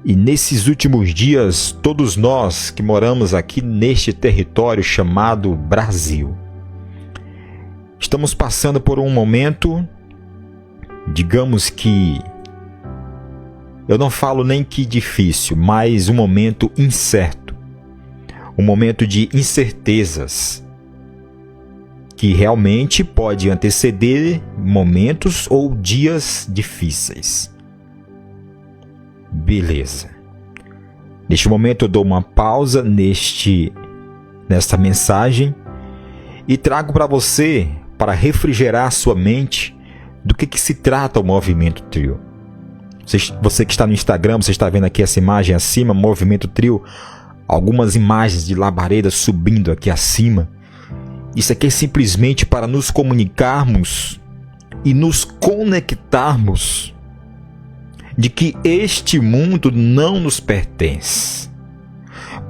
E nesses últimos dias, todos nós que moramos aqui neste território chamado Brasil, estamos passando por um momento, digamos que, eu não falo nem que difícil, mas um momento incerto, um momento de incertezas, que realmente pode anteceder momentos ou dias difíceis. Beleza. Neste momento eu dou uma pausa nesta mensagem e trago para você, para refrigerar sua mente, do que se trata o Movimento Trio. Você que está no Instagram, você está vendo aqui essa imagem acima, Movimento Trio, algumas imagens de labareda subindo aqui acima. Isso aqui é simplesmente para nos comunicarmos e nos conectarmos de que este mundo não nos pertence.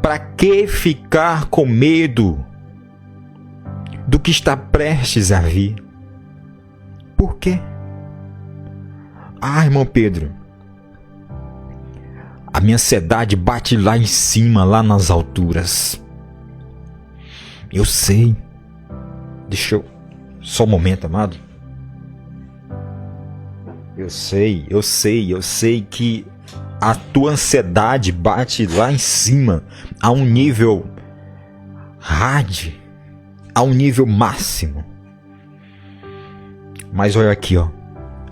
Para que ficar com medo do que está prestes a vir? Por quê? Irmão Pedro, a minha ansiedade bate lá em cima, lá nas alturas. Eu sei. Deixa eu... Só um momento, amado. Eu sei que a tua ansiedade bate lá em cima, a um nível hard, a um nível máximo. Mas olha aqui, ó.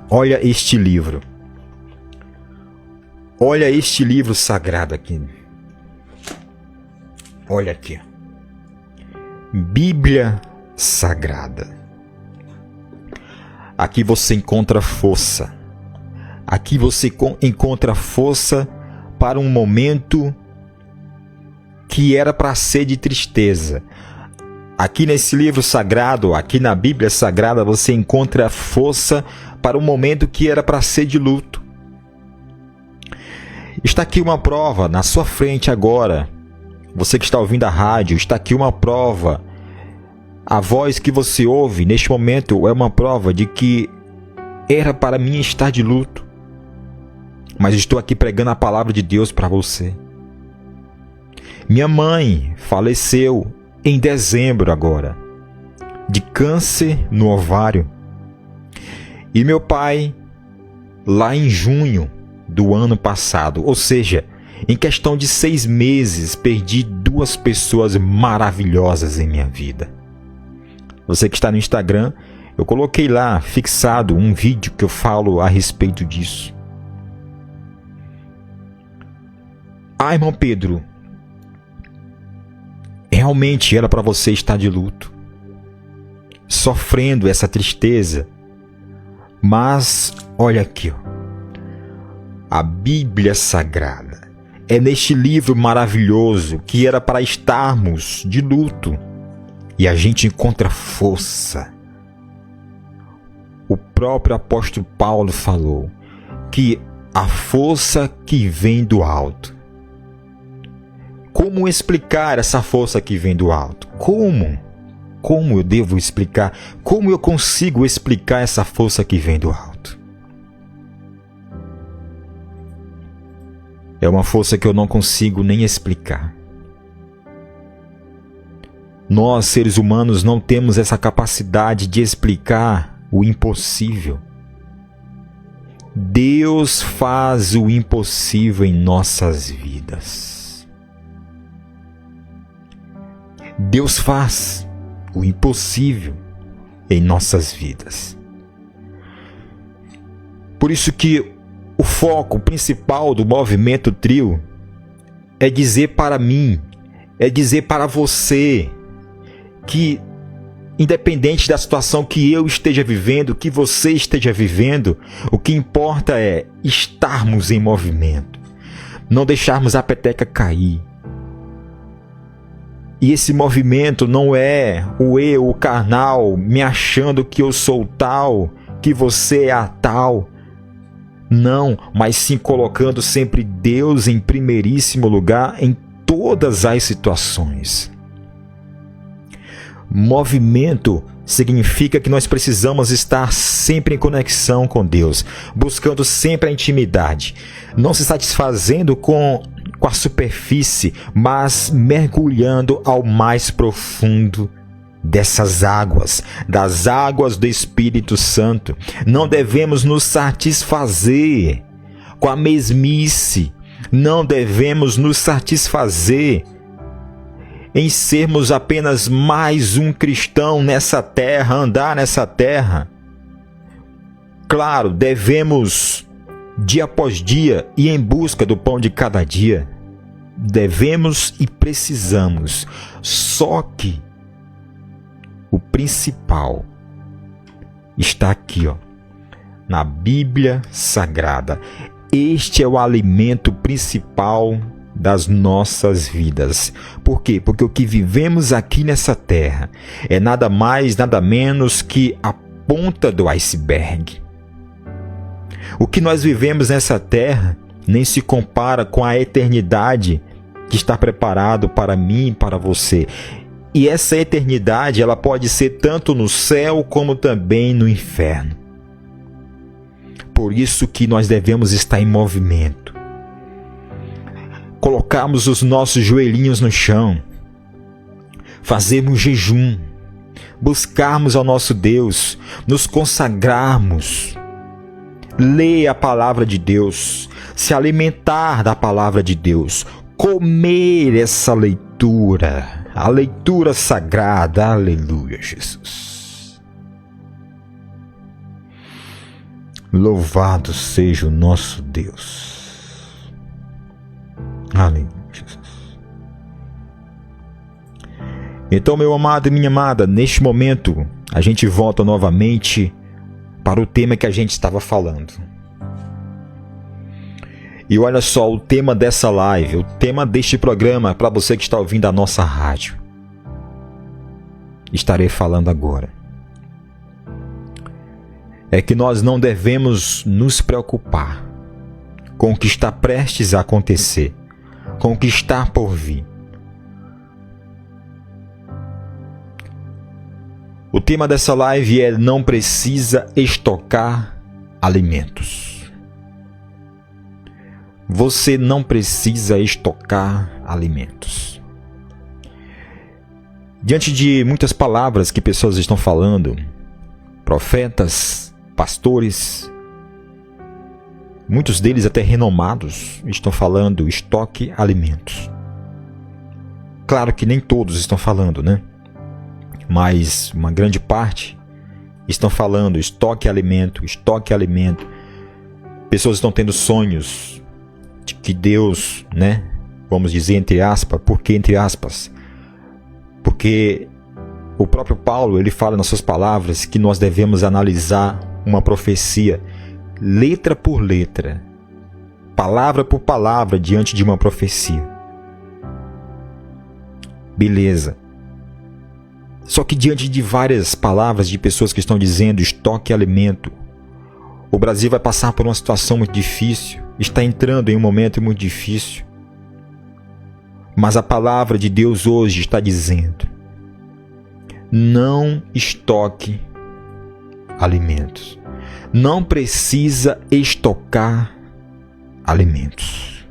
Olha este livro. Olha este livro sagrado aqui. Olha aqui. Bíblia Sagrada. Aqui você encontra força. Aqui você encontra força para um momento que era para ser de tristeza. Aqui nesse livro sagrado, aqui na Bíblia Sagrada, você encontra força para um momento que era para ser de luto. Está aqui uma prova na sua frente agora. Você que está ouvindo a rádio, está aqui uma prova. A voz que você ouve neste momento é uma prova de que era para mim estar de luto. Mas estou aqui pregando a palavra de Deus para você. Minha mãe faleceu em dezembro agora, de câncer no ovário. E meu pai, lá em junho do ano passado, ou seja, em questão de 6 meses, perdi 2 pessoas maravilhosas em minha vida. Você que está no Instagram, eu coloquei lá fixado um vídeo que eu falo a respeito disso. Irmão Pedro, realmente era para você estar de luto, sofrendo essa tristeza. Mas olha aqui, ó. A Bíblia Sagrada é neste livro maravilhoso que era para estarmos de luto. E a gente encontra força. O próprio apóstolo Paulo falou que a força que vem do alto. Como explicar essa força que vem do alto? Como? Como eu devo explicar? Como eu consigo explicar essa força que vem do alto? É uma força que eu não consigo nem explicar. Nós, seres humanos, não temos essa capacidade de explicar o impossível. Deus faz o impossível em nossas vidas. Deus faz o impossível em nossas vidas. Por isso que o foco principal do Movimento Trio é dizer para mim, é dizer para você, que independente da situação que eu esteja vivendo, que você esteja vivendo, o que importa é estarmos em movimento, não deixarmos a peteca cair. E esse movimento não é o eu, o carnal, me achando que eu sou tal, que você é a tal. Não, mas sim colocando sempre Deus em primeiríssimo lugar em todas as situações. Movimento significa que nós precisamos estar sempre em conexão com Deus, buscando sempre a intimidade, não se satisfazendo com a superfície, mas mergulhando ao mais profundo dessas águas, das águas do Espírito Santo. Não devemos nos satisfazer com a mesmice, não devemos nos satisfazer em sermos apenas mais um cristão nessa terra, andar nessa terra. Claro, devemos, dia após dia, ir em busca do pão de cada dia. Devemos e precisamos. Só que o principal está aqui, na Bíblia Sagrada. Este é o alimento principal das nossas vidas. Por quê? Porque o que vivemos aqui nessa terra é nada mais, nada menos que a ponta do iceberg. O que nós vivemos nessa terra nem se compara com a eternidade que está preparado para mim e para você. E essa eternidade, ela pode ser tanto no céu como também no inferno. Por isso que nós devemos estar em movimento. Colocarmos os nossos joelhinhos no chão, fazermos jejum, buscarmos ao nosso Deus, nos consagrarmos, ler a palavra de Deus, se alimentar da palavra de Deus, comer essa leitura, a leitura sagrada. Aleluia, Jesus. Louvado seja o nosso Deus. Aleluia, Jesus. Então, meu amado e minha amada, neste momento, a gente volta novamente para o tema que a gente estava falando. E olha só, o tema dessa live, o tema deste programa, para você que está ouvindo a nossa rádio, estarei falando agora. É que nós não devemos nos preocupar com o que está prestes a acontecer, com o que está por vir. O tema dessa live é: não precisa estocar alimentos. Você não precisa estocar alimentos. Diante de muitas palavras que pessoas estão falando, profetas, pastores, muitos deles até renomados, estão falando estoque alimentos. Claro que nem todos estão falando, né? Mas uma grande parte estão falando estoque alimento, estoque alimento. Pessoas estão tendo sonhos de que Deus, né? Vamos dizer entre aspas, por que entre aspas? Porque o próprio Paulo, ele fala nas suas palavras que nós devemos analisar uma profecia letra por letra, palavra por palavra diante de uma profecia. Beleza. Só que diante de várias palavras de pessoas que estão dizendo estoque alimento, o Brasil vai passar por uma situação muito difícil, está entrando em um momento muito difícil. Mas a palavra de Deus hoje está dizendo: não estoque alimentos. Não precisa estocar alimentos.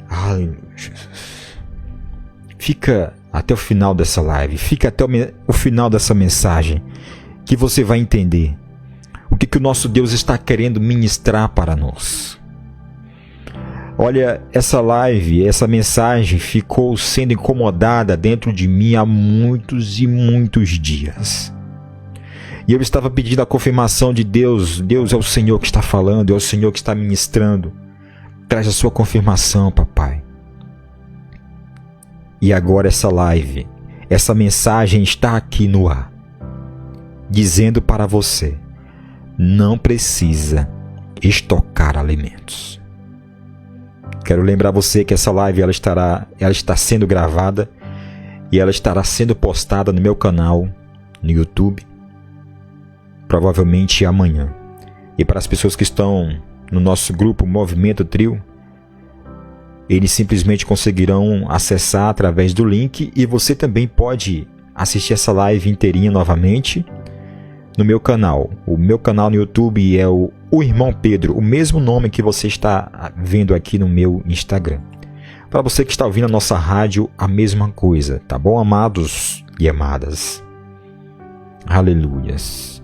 Aleluia, Jesus. Fica até o final dessa live, fica até o final dessa mensagem, que você vai entender o que o nosso Deus está querendo ministrar para nós. Olha, essa live, essa mensagem ficou sendo incomodada dentro de mim há muitos e muitos dias. E eu estava pedindo a confirmação de Deus. Deus é o Senhor que está falando, é o Senhor que está ministrando. Traz a sua confirmação, papai. E agora essa live, essa mensagem está aqui no ar, dizendo para você: não precisa estocar alimentos. Quero lembrar você que essa live ela está sendo gravada e ela estará sendo postada no meu canal no YouTube, provavelmente amanhã. E para as pessoas que estão no nosso grupo Movimento Trio, eles simplesmente conseguirão acessar através do link, e você também pode assistir essa live inteirinha novamente no meu canal. O meu canal no YouTube é o Irmão Pedro, o mesmo nome que você está vendo aqui no meu Instagram. Para você que está ouvindo a nossa rádio, a mesma coisa, tá bom, amados e amadas? Aleluias.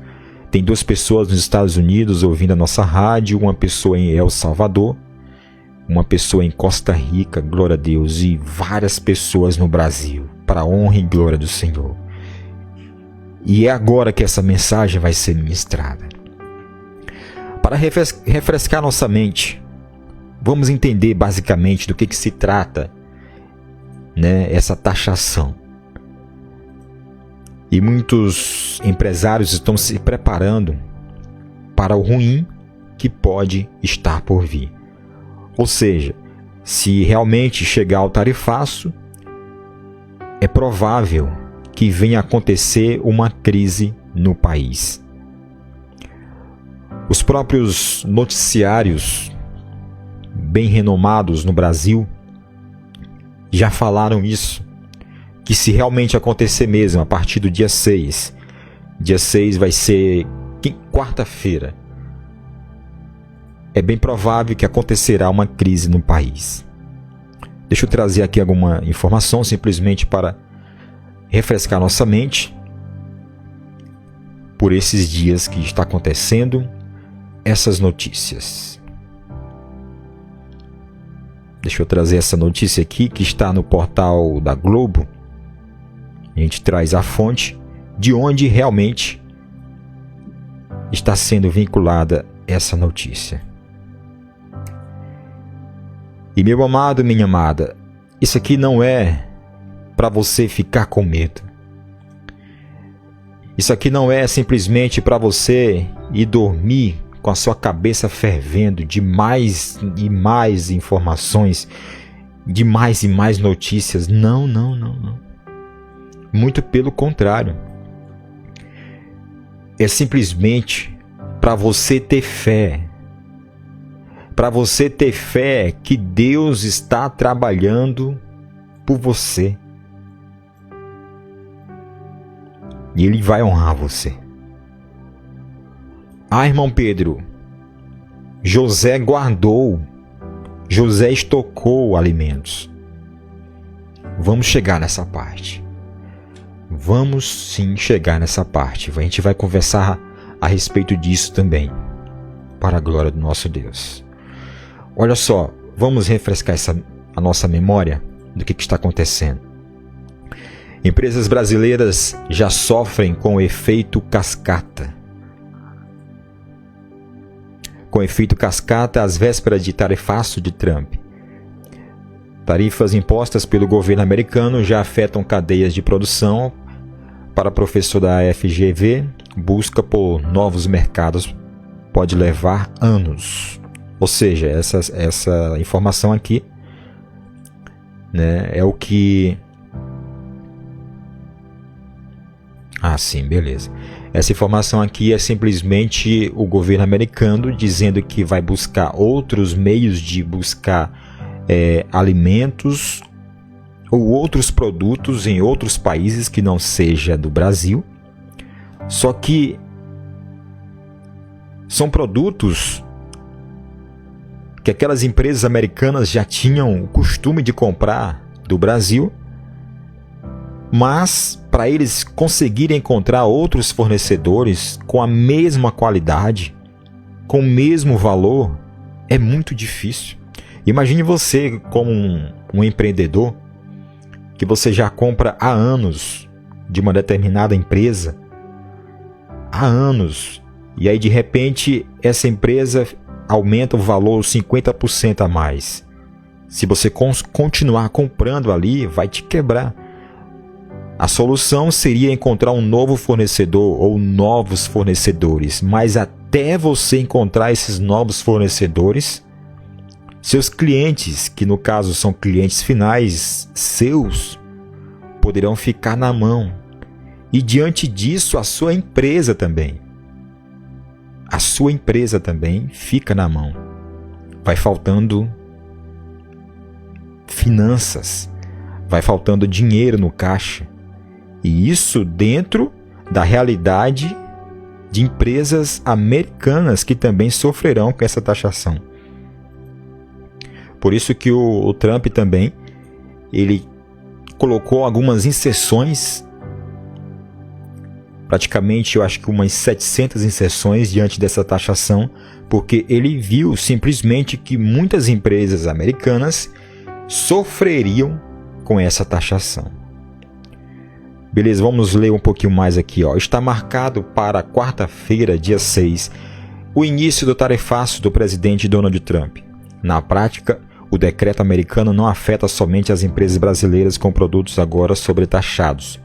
Tem 2 pessoas nos Estados Unidos ouvindo a nossa rádio, uma pessoa em El Salvador, uma pessoa em Costa Rica, glória a Deus, e várias pessoas no Brasil, para a honra e glória do Senhor. E é agora que essa mensagem vai ser ministrada. Para refrescar nossa mente, vamos entender basicamente do que se trata, né, essa taxação. E muitos empresários estão se preparando para o ruim que pode estar por vir. Ou seja, se realmente chegar ao tarifaço, é provável que venha a acontecer uma crise no país. Os próprios noticiários bem renomados no Brasil já falaram isso, que se realmente acontecer mesmo a partir do dia 6 vai ser quarta-feira, é bem provável que acontecerá uma crise no país. Deixa eu trazer aqui alguma informação simplesmente para refrescar nossa mente por esses dias que está acontecendo essas notícias. Deixa eu trazer essa notícia aqui que está no portal da Globo. A gente traz a fonte de onde realmente está sendo vinculada essa notícia. E meu amado, minha amada, isso aqui não é para você ficar com medo. Isso aqui não é simplesmente para você ir dormir com a sua cabeça fervendo de mais e mais informações, de mais e mais notícias. Não. Muito pelo contrário. É simplesmente para você ter fé. Para você ter fé que Deus está trabalhando por você. E Ele vai honrar você. Ah, irmão Pedro, José guardou, José estocou alimentos. Vamos chegar nessa parte. Vamos sim chegar nessa parte. A gente vai conversar a respeito disso também, para a glória do nosso Deus. Olha só, vamos refrescar a nossa memória do que está acontecendo. Empresas brasileiras já sofrem com o efeito cascata. Com efeito cascata às vésperas de tarifaço de Trump. Tarifas impostas pelo governo americano já afetam cadeias de produção. Para professor da FGV, busca por novos mercados pode levar anos. Ou seja, essa informação aqui, né, é o que... Ah, sim, beleza. Essa informação aqui é simplesmente o governo americano dizendo que vai buscar outros meios de buscar alimentos ou outros produtos em outros países que não seja do Brasil. Só que são produtos que aquelas empresas americanas já tinham o costume de comprar do Brasil, mas para eles conseguirem encontrar outros fornecedores com a mesma qualidade, com o mesmo valor, é muito difícil. Imagine você como um empreendedor que você já compra há anos de uma determinada empresa, há anos, e aí de repente essa empresa aumenta o valor 50% a mais. Se você continuar comprando ali, vai te quebrar. A solução seria encontrar um novo fornecedor ou novos fornecedores, mas até você encontrar esses novos fornecedores, seus clientes, que no caso são clientes finais seus, poderão ficar na mão. E diante disso, a sua empresa também. A sua empresa também fica na mão. Vai faltando finanças, vai faltando dinheiro no caixa. E isso dentro da realidade de empresas americanas que também sofrerão com essa taxação. Por isso que o Trump também, ele colocou algumas inserções, praticamente eu acho que umas 700 inserções diante dessa taxação, porque ele viu simplesmente que muitas empresas americanas sofreriam com essa taxação. Beleza, vamos ler um pouquinho mais aqui. Está marcado para quarta-feira, dia 6, o início do tarifaço do presidente Donald Trump. Na prática, o decreto americano não afeta somente as empresas brasileiras com produtos agora sobretaxados.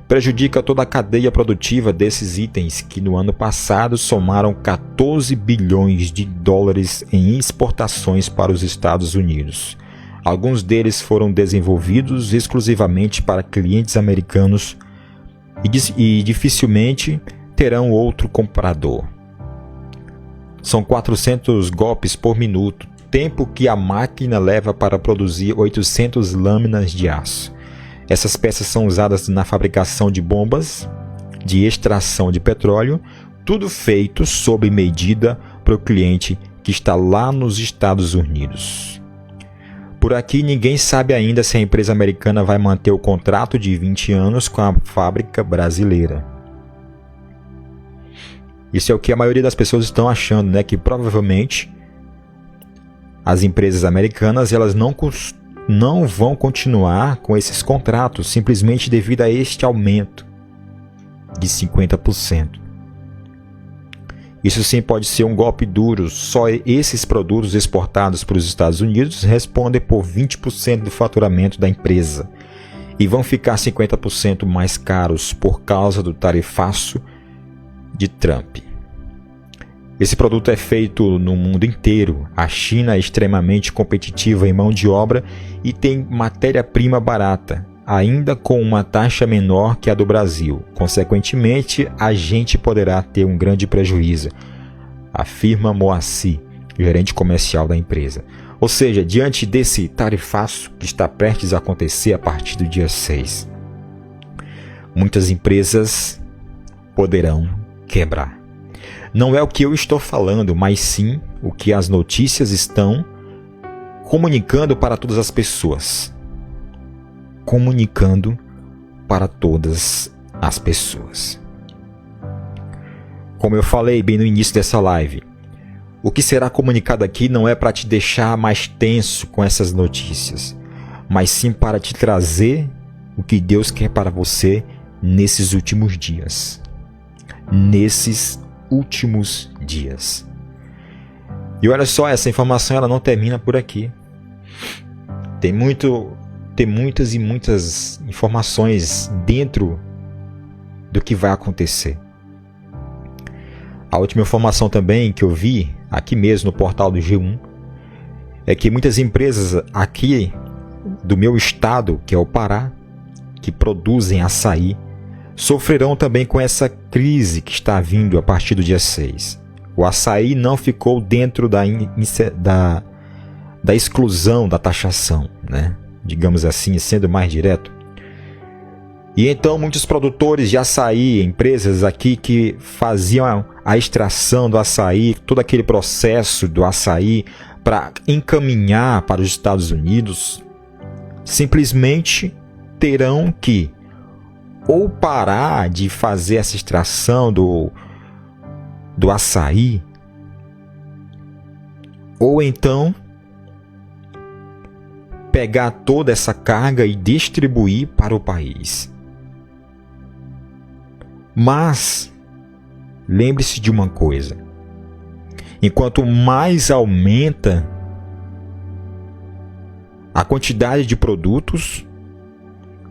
Prejudica toda a cadeia produtiva desses itens que no ano passado somaram 14 bilhões de dólares em exportações para os Estados Unidos. Alguns deles foram desenvolvidos exclusivamente para clientes americanos e dificilmente terão outro comprador. São 400 golpes por minuto, tempo que a máquina leva para produzir 800 lâminas de aço. Essas peças são usadas na fabricação de bombas, de extração de petróleo, tudo feito sob medida para o cliente que está lá nos Estados Unidos. Por aqui ninguém sabe ainda se a empresa americana vai manter o contrato de 20 anos com a fábrica brasileira. Isso é o que a maioria das pessoas estão achando, né? Que provavelmente as empresas americanas elas não vão continuar com esses contratos simplesmente devido a este aumento de 50%. Isso sim pode ser um golpe duro. Só esses produtos exportados para os Estados Unidos respondem por 20% do faturamento da empresa e vão ficar 50% mais caros por causa do tarifaço de Trump. Esse produto é feito no mundo inteiro. A China é extremamente competitiva em mão de obra e tem matéria-prima barata, ainda com uma taxa menor que a do Brasil. Consequentemente, a gente poderá ter um grande prejuízo, afirma Moacir, gerente comercial da empresa. Ou seja, diante desse tarifaço que está prestes a acontecer a partir do dia 6, muitas empresas poderão quebrar. Não é o que eu estou falando, mas sim o que as notícias estão comunicando para todas as pessoas. Comunicando para todas as pessoas. Como eu falei bem no início dessa live, o que será comunicado aqui não é para te deixar mais tenso com essas notícias, mas sim para te trazer o que Deus quer para você nesses últimos dias. Nesses últimos dias. E olha só, essa informação ela não termina por aqui. Tem muitas e muitas informações dentro do que vai acontecer. A última informação também que eu vi aqui mesmo no portal do G1 é que muitas empresas aqui do meu estado, que é o Pará, que produzem açaí, sofrerão também com essa crise que está vindo a partir do dia 6. O açaí não ficou dentro da exclusão da taxação, né? Digamos assim, sendo mais direto. E então muitos produtores de açaí, empresas aqui que faziam a extração do açaí, todo aquele processo do açaí para encaminhar para os Estados Unidos, simplesmente terão que ou parar de fazer essa extração do açaí, ou então pegar toda essa carga e distribuir para o país. Mas lembre-se de uma coisa: enquanto mais aumenta a quantidade de produtos,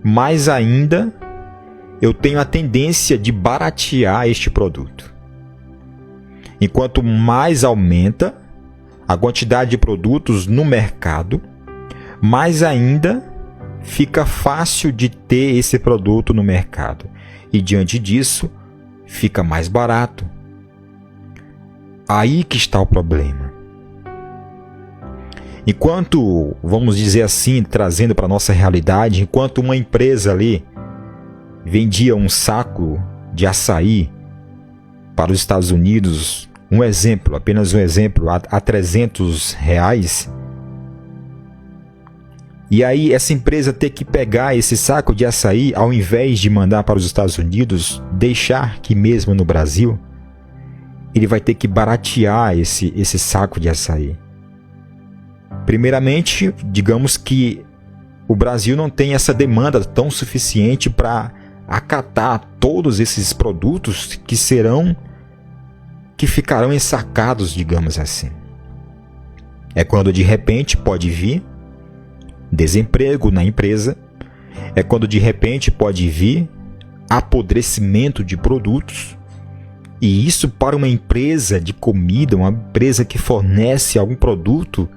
mais ainda eu tenho a tendência de baratear este produto. Enquanto mais aumenta a quantidade de produtos no mercado, mais ainda fica fácil de ter esse produto no mercado. E diante disso, fica mais barato. Aí que está o problema. Enquanto, vamos dizer assim, trazendo para a nossa realidade, enquanto uma empresa ali vendia um saco de açaí para os Estados Unidos, um exemplo, apenas um exemplo, a R$300, e aí essa empresa ter que pegar esse saco de açaí, ao invés de mandar para os Estados Unidos, deixar aqui mesmo no Brasil, ele vai ter que baratear esse saco de açaí. Primeiramente, digamos que o Brasil não tem essa demanda tão suficiente para acatar todos esses produtos que ficarão ensacados, digamos assim. É quando de repente pode vir desemprego na empresa, é quando de repente pode vir apodrecimento de produtos, e isso para uma empresa de comida, uma empresa que fornece algum produto,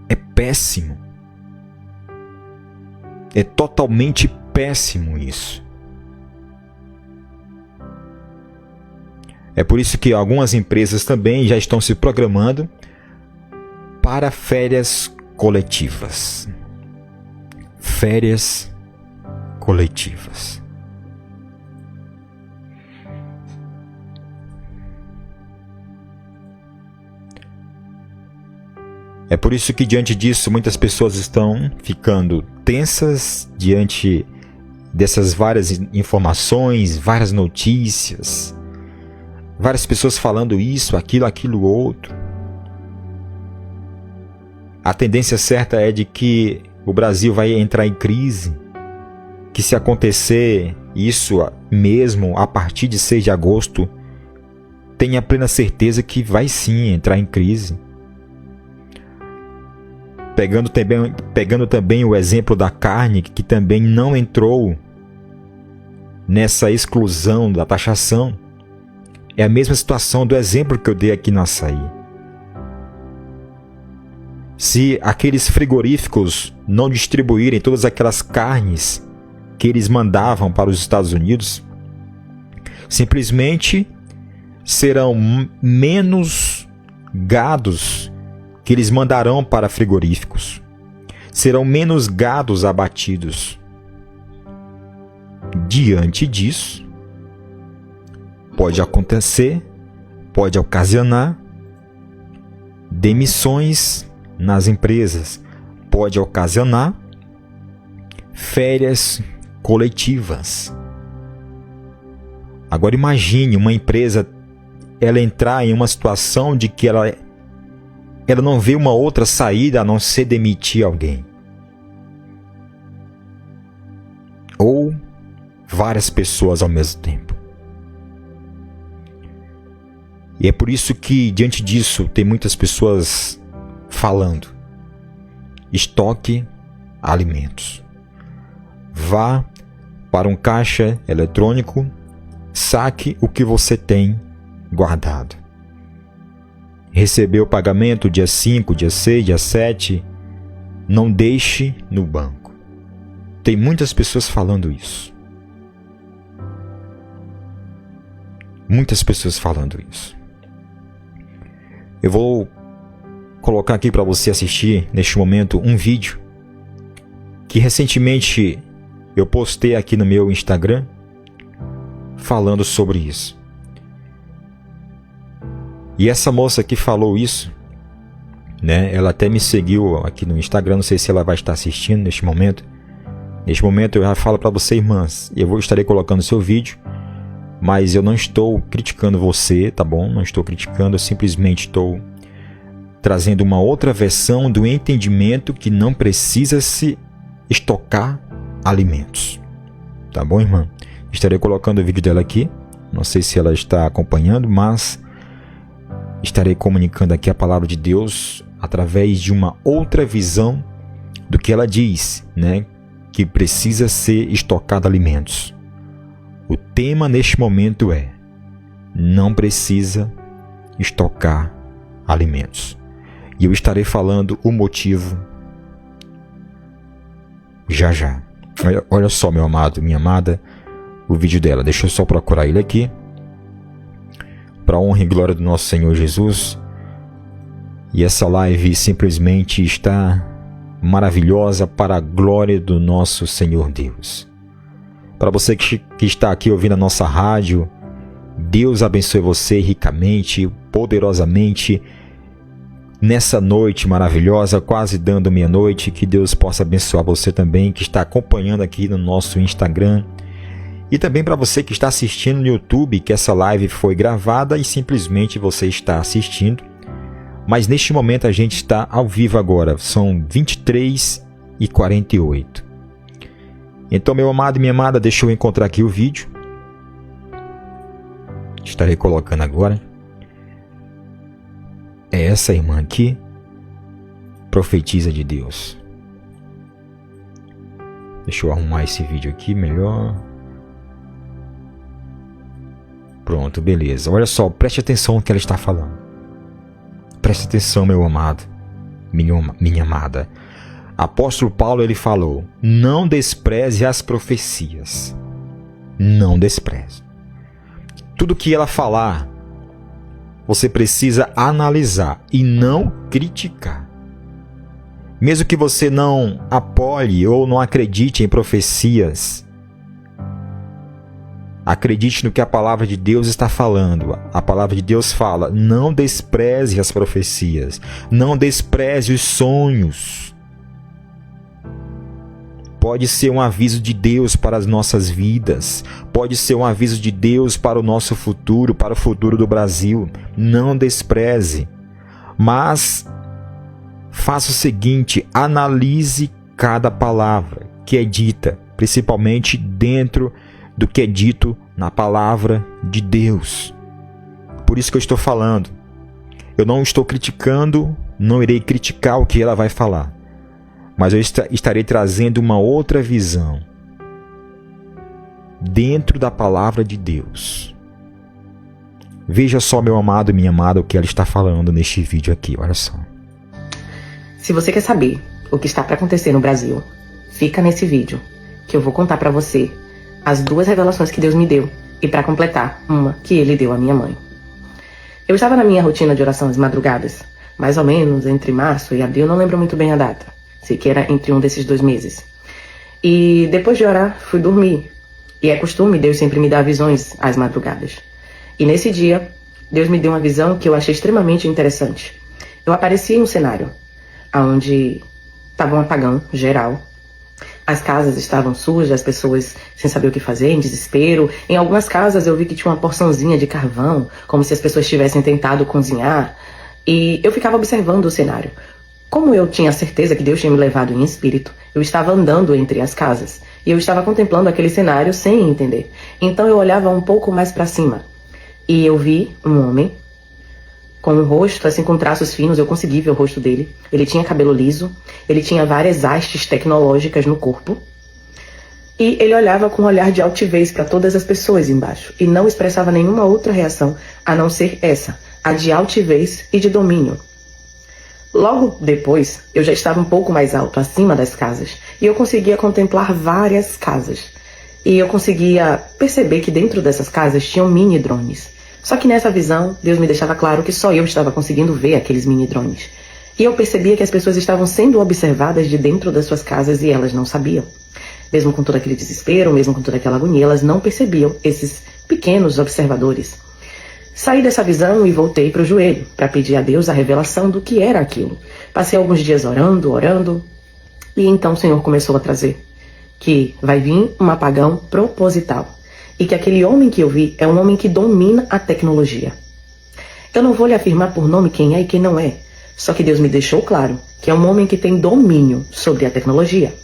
é péssimo. É totalmente péssimo isso. É por isso que algumas empresas também já estão se programando para férias coletivas. Férias coletivas. É por isso que diante disso muitas pessoas estão ficando tensas diante dessas várias informações, várias notícias, várias pessoas falando isso, aquilo, outro. A tendência certa é de que o Brasil vai entrar em crise, que se acontecer isso mesmo a partir de 6 de agosto, tenha plena certeza que vai sim entrar em crise. Pegando também o exemplo da carne, que também não entrou nessa exclusão da taxação. É a mesma situação do exemplo que eu dei aqui no açaí. Se aqueles frigoríficos não distribuírem todas aquelas carnes que eles mandavam para os Estados Unidos, simplesmente serão menos gados que eles mandarão para frigoríficos. Serão menos gados abatidos. Diante disso, pode acontecer, pode ocasionar demissões nas empresas, pode ocasionar férias coletivas. Agora imagine uma empresa ela entrar em uma situação de que ela não vê uma outra saída a não ser demitir alguém. Ou várias pessoas ao mesmo tempo. E é por isso que, diante disso, tem muitas pessoas falando: estoque alimentos. Vá para um caixa eletrônico, saque o que você tem guardado. Recebeu o pagamento dia 5, dia 6, dia 7, não deixe no banco. Tem muitas pessoas falando isso. Muitas pessoas falando isso. Eu vou colocar aqui para você assistir neste momento um vídeo que recentemente eu postei aqui no meu Instagram falando sobre isso. E essa moça que falou isso, né, ela até me seguiu aqui no Instagram, não sei se ela vai estar assistindo neste momento. Neste momento eu já falo para você, irmãs, eu estarei colocando seu vídeo, mas eu não estou criticando você, tá bom? Não estou criticando, eu simplesmente estou trazendo uma outra versão do entendimento que não precisa se estocar alimentos. Tá bom, irmã? Estarei colocando o vídeo dela aqui, não sei se ela está acompanhando, mas estarei comunicando aqui a palavra de Deus através de uma outra visão do que ela diz, né? Que precisa ser estocado alimentos. O tema neste momento é: não precisa estocar alimentos. E eu estarei falando o motivo já já. Olha só, meu amado, minha amada, o vídeo dela. Deixa eu só procurar ele aqui. Para a honra e glória do nosso Senhor Jesus. E essa live simplesmente está maravilhosa para a glória do nosso Senhor Deus. Para você que está aqui ouvindo a nossa rádio, Deus abençoe você ricamente, poderosamente, nessa noite maravilhosa, quase dando meia-noite. Que Deus possa abençoar você também, que está acompanhando aqui no nosso Instagram. E também para você que está assistindo no YouTube, que essa live foi gravada e simplesmente você está assistindo. Mas neste momento a gente está ao vivo agora, são 23h48. Então, meu amado e minha amada, deixa eu encontrar aqui o vídeo. Estarei colocando agora. É essa irmã aqui, profetiza de Deus. Deixa eu arrumar esse vídeo aqui melhor. Pronto, beleza. Olha só, preste atenção no que ela está falando. Preste atenção, meu amado, minha amada. Apóstolo Paulo, ele falou: não despreze as profecias. Não despreze. Tudo que ela falar, você precisa analisar e não criticar. Mesmo que você não apoie ou não acredite em profecias, acredite no que a palavra de Deus está falando. A palavra de Deus fala: não despreze as profecias, não despreze os sonhos. Pode ser um aviso de Deus para as nossas vidas, pode ser um aviso de Deus para o nosso futuro, para o futuro do Brasil. Não despreze, mas faça o seguinte: analise cada palavra que é dita, principalmente dentro do que é dito na palavra de Deus. Por isso que eu estou falando. Eu não estou criticando, não irei criticar o que ela vai falar, mas eu estarei trazendo uma outra visão dentro da palavra de Deus. Veja só, meu amado e minha amada, o que ela está falando neste vídeo aqui. Olha só. Se você quer saber o que está para acontecer no Brasil, fica nesse vídeo, que eu vou contar para você as 2 revelações que Deus me deu, e para completar, uma que Ele deu à minha mãe. Eu estava na minha rotina de oração às madrugadas, mais ou menos entre março e abril, não lembro muito bem a data, sei que era entre um desses 2 meses. E depois de orar, fui dormir, e é costume Deus sempre me dar visões às madrugadas. E nesse dia, Deus me deu uma visão que eu achei extremamente interessante. Eu apareci em um cenário onde estava um apagão geral. As casas estavam sujas, as pessoas sem saber o que fazer, em desespero. Em algumas casas eu vi que tinha uma porçãozinha de carvão, como se as pessoas tivessem tentado cozinhar. E eu ficava observando o cenário. Como eu tinha certeza que Deus tinha me levado em espírito, eu estava andando entre as casas. E eu estava contemplando aquele cenário sem entender. Então eu olhava um pouco mais para cima. E eu vi um homem com um rosto, assim, com traços finos. Eu consegui ver o rosto dele. Ele tinha cabelo liso, ele tinha várias hastes tecnológicas no corpo. E ele olhava com um olhar de altivez para todas as pessoas embaixo. E não expressava nenhuma outra reação, a não ser essa, a de altivez e de domínio. Logo depois, eu já estava um pouco mais alto, acima das casas. E eu conseguia contemplar várias casas. E eu conseguia perceber que dentro dessas casas tinham mini drones. Só que nessa visão, Deus me deixava claro que só eu estava conseguindo ver aqueles mini drones. E eu percebia que as pessoas estavam sendo observadas de dentro das suas casas e elas não sabiam. Mesmo com todo aquele desespero, mesmo com toda aquela agonia, elas não percebiam esses pequenos observadores. Saí dessa visão e voltei para o joelho, para pedir a Deus a revelação do que era aquilo. Passei alguns dias orando, e então o Senhor começou a trazer que vai vir um apagão proposital. E que aquele homem que eu vi é um homem que domina a tecnologia. Eu não vou lhe afirmar por nome quem é e quem não é. Só que Deus me deixou claro que é um homem que tem domínio sobre a tecnologia.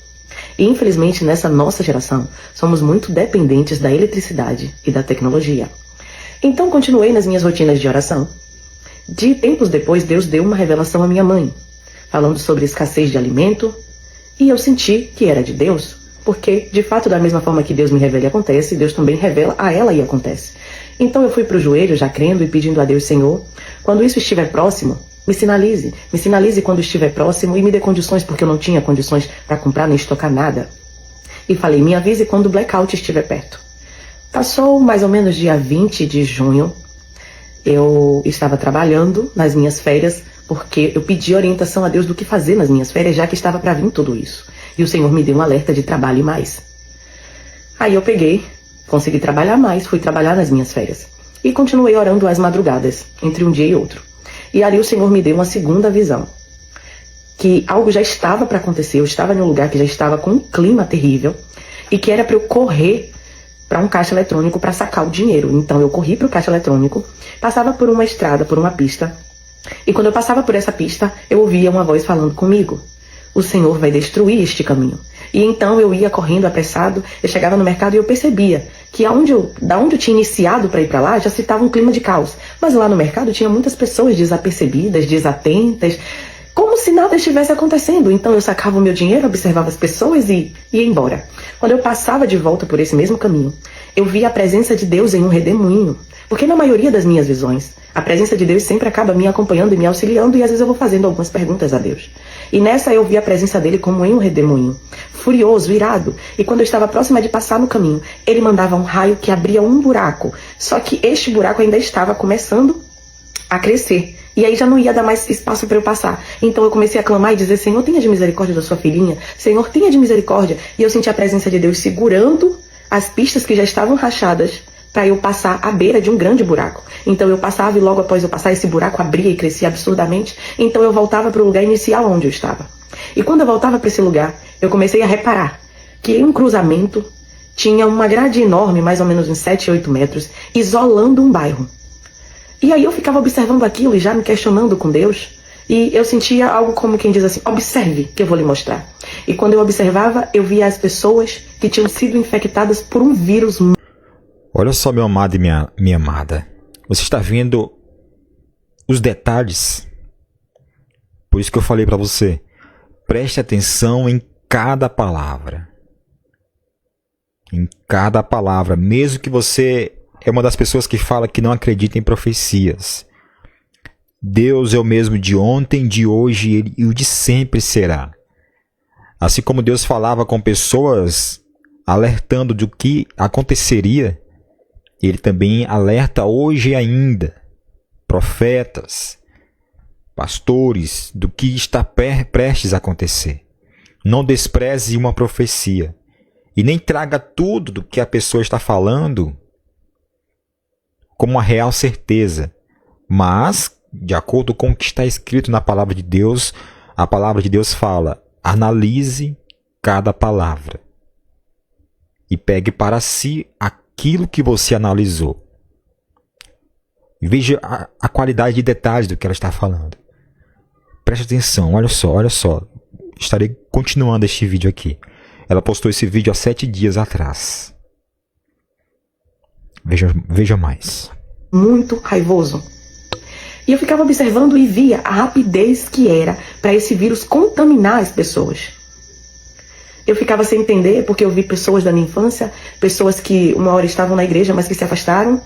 E infelizmente nessa nossa geração, somos muito dependentes da eletricidade e da tecnologia. Então continuei nas minhas rotinas de oração. De tempos depois, Deus deu uma revelação à minha mãe, falando sobre escassez de alimento. E eu senti que era de Deus. Porque, de fato, da mesma forma que Deus me revela e acontece, Deus também revela a ela e acontece. Então eu fui para o joelho, já crendo e pedindo a Deus: Senhor, quando isso estiver próximo, me sinalize. Me sinalize quando estiver próximo e me dê condições, porque eu não tinha condições para comprar nem estocar nada. E falei: me avise quando o blackout estiver perto. Passou mais ou menos dia 20 de junho. Eu estava trabalhando nas minhas férias, porque eu pedi orientação a Deus do que fazer nas minhas férias, já que estava para vir tudo isso. E o Senhor me deu um alerta de trabalhe mais. Aí eu peguei, consegui trabalhar mais, fui trabalhar nas minhas férias. E continuei orando às madrugadas, entre um dia e outro. E ali o Senhor me deu uma segunda visão. Que algo já estava para acontecer, eu estava em um lugar que já estava com um clima terrível, e que era para eu correr para um caixa eletrônico para sacar o dinheiro. Então eu corri para o caixa eletrônico, passava por uma estrada, por uma pista, e quando eu passava por essa pista, eu ouvia uma voz falando comigo: o Senhor vai destruir este caminho. E então eu ia correndo apressado, eu chegava no mercado e eu percebia que da onde eu tinha iniciado para ir para lá, já se estava um clima de caos. Mas lá no mercado tinha muitas pessoas desapercebidas, desatentas, como se nada estivesse acontecendo. Então eu sacava o meu dinheiro, observava as pessoas e ia embora. Quando eu passava de volta por esse mesmo caminho, eu via a presença de Deus em um redemoinho. Porque na maioria das minhas visões, a presença de Deus sempre acaba me acompanhando e me auxiliando, e às vezes eu vou fazendo algumas perguntas a Deus. E nessa eu vi a presença dele como em um redemoinho, furioso, irado. E quando eu estava próxima de passar no caminho, ele mandava um raio que abria um buraco. Só que este buraco ainda estava começando a crescer. E aí já não ia dar mais espaço para eu passar. Então eu comecei a clamar e dizer: Senhor, tenha de misericórdia da sua filhinha. Senhor, tenha de misericórdia. E eu senti a presença de Deus segurando as pistas que já estavam rachadas para eu passar à beira de um grande buraco. Então eu passava e logo após eu passar, esse buraco abria e crescia absurdamente. Então eu voltava para o lugar inicial onde eu estava. E quando eu voltava para esse lugar, eu comecei a reparar que em um cruzamento tinha uma grade enorme, mais ou menos uns 7, 8 metros, isolando um bairro. E aí eu ficava observando aquilo e já me questionando com Deus. E eu sentia algo como quem diz assim: observe que eu vou lhe mostrar. E quando eu observava, eu via as pessoas que tinham sido infectadas por um vírus. Olha só, meu amado e minha amada. Você está vendo os detalhes? Por isso que eu falei para você. Preste atenção em cada palavra. Em cada palavra. Mesmo que você é uma das pessoas que fala que não acredita em profecias. Deus é o mesmo de ontem, de hoje e o de sempre será. Assim como Deus falava com pessoas alertando do que aconteceria, Ele também alerta hoje ainda profetas, pastores, do que está prestes a acontecer. Não despreze uma profecia e nem traga tudo do que a pessoa está falando como uma real certeza, mas, de acordo com o que está escrito na palavra de Deus, a palavra de Deus fala: analise cada palavra e pegue para si aquilo que você analisou. Veja a qualidade de detalhes do que ela está falando. Preste atenção, olha só. Estarei continuando este vídeo aqui. Ela postou esse vídeo há 7 dias atrás. Veja mais. Muito raivoso. E eu ficava observando e via a rapidez que era para esse vírus contaminar as pessoas. Eu ficava sem entender, porque eu vi pessoas da minha infância, pessoas que uma hora estavam na igreja, mas que se afastaram,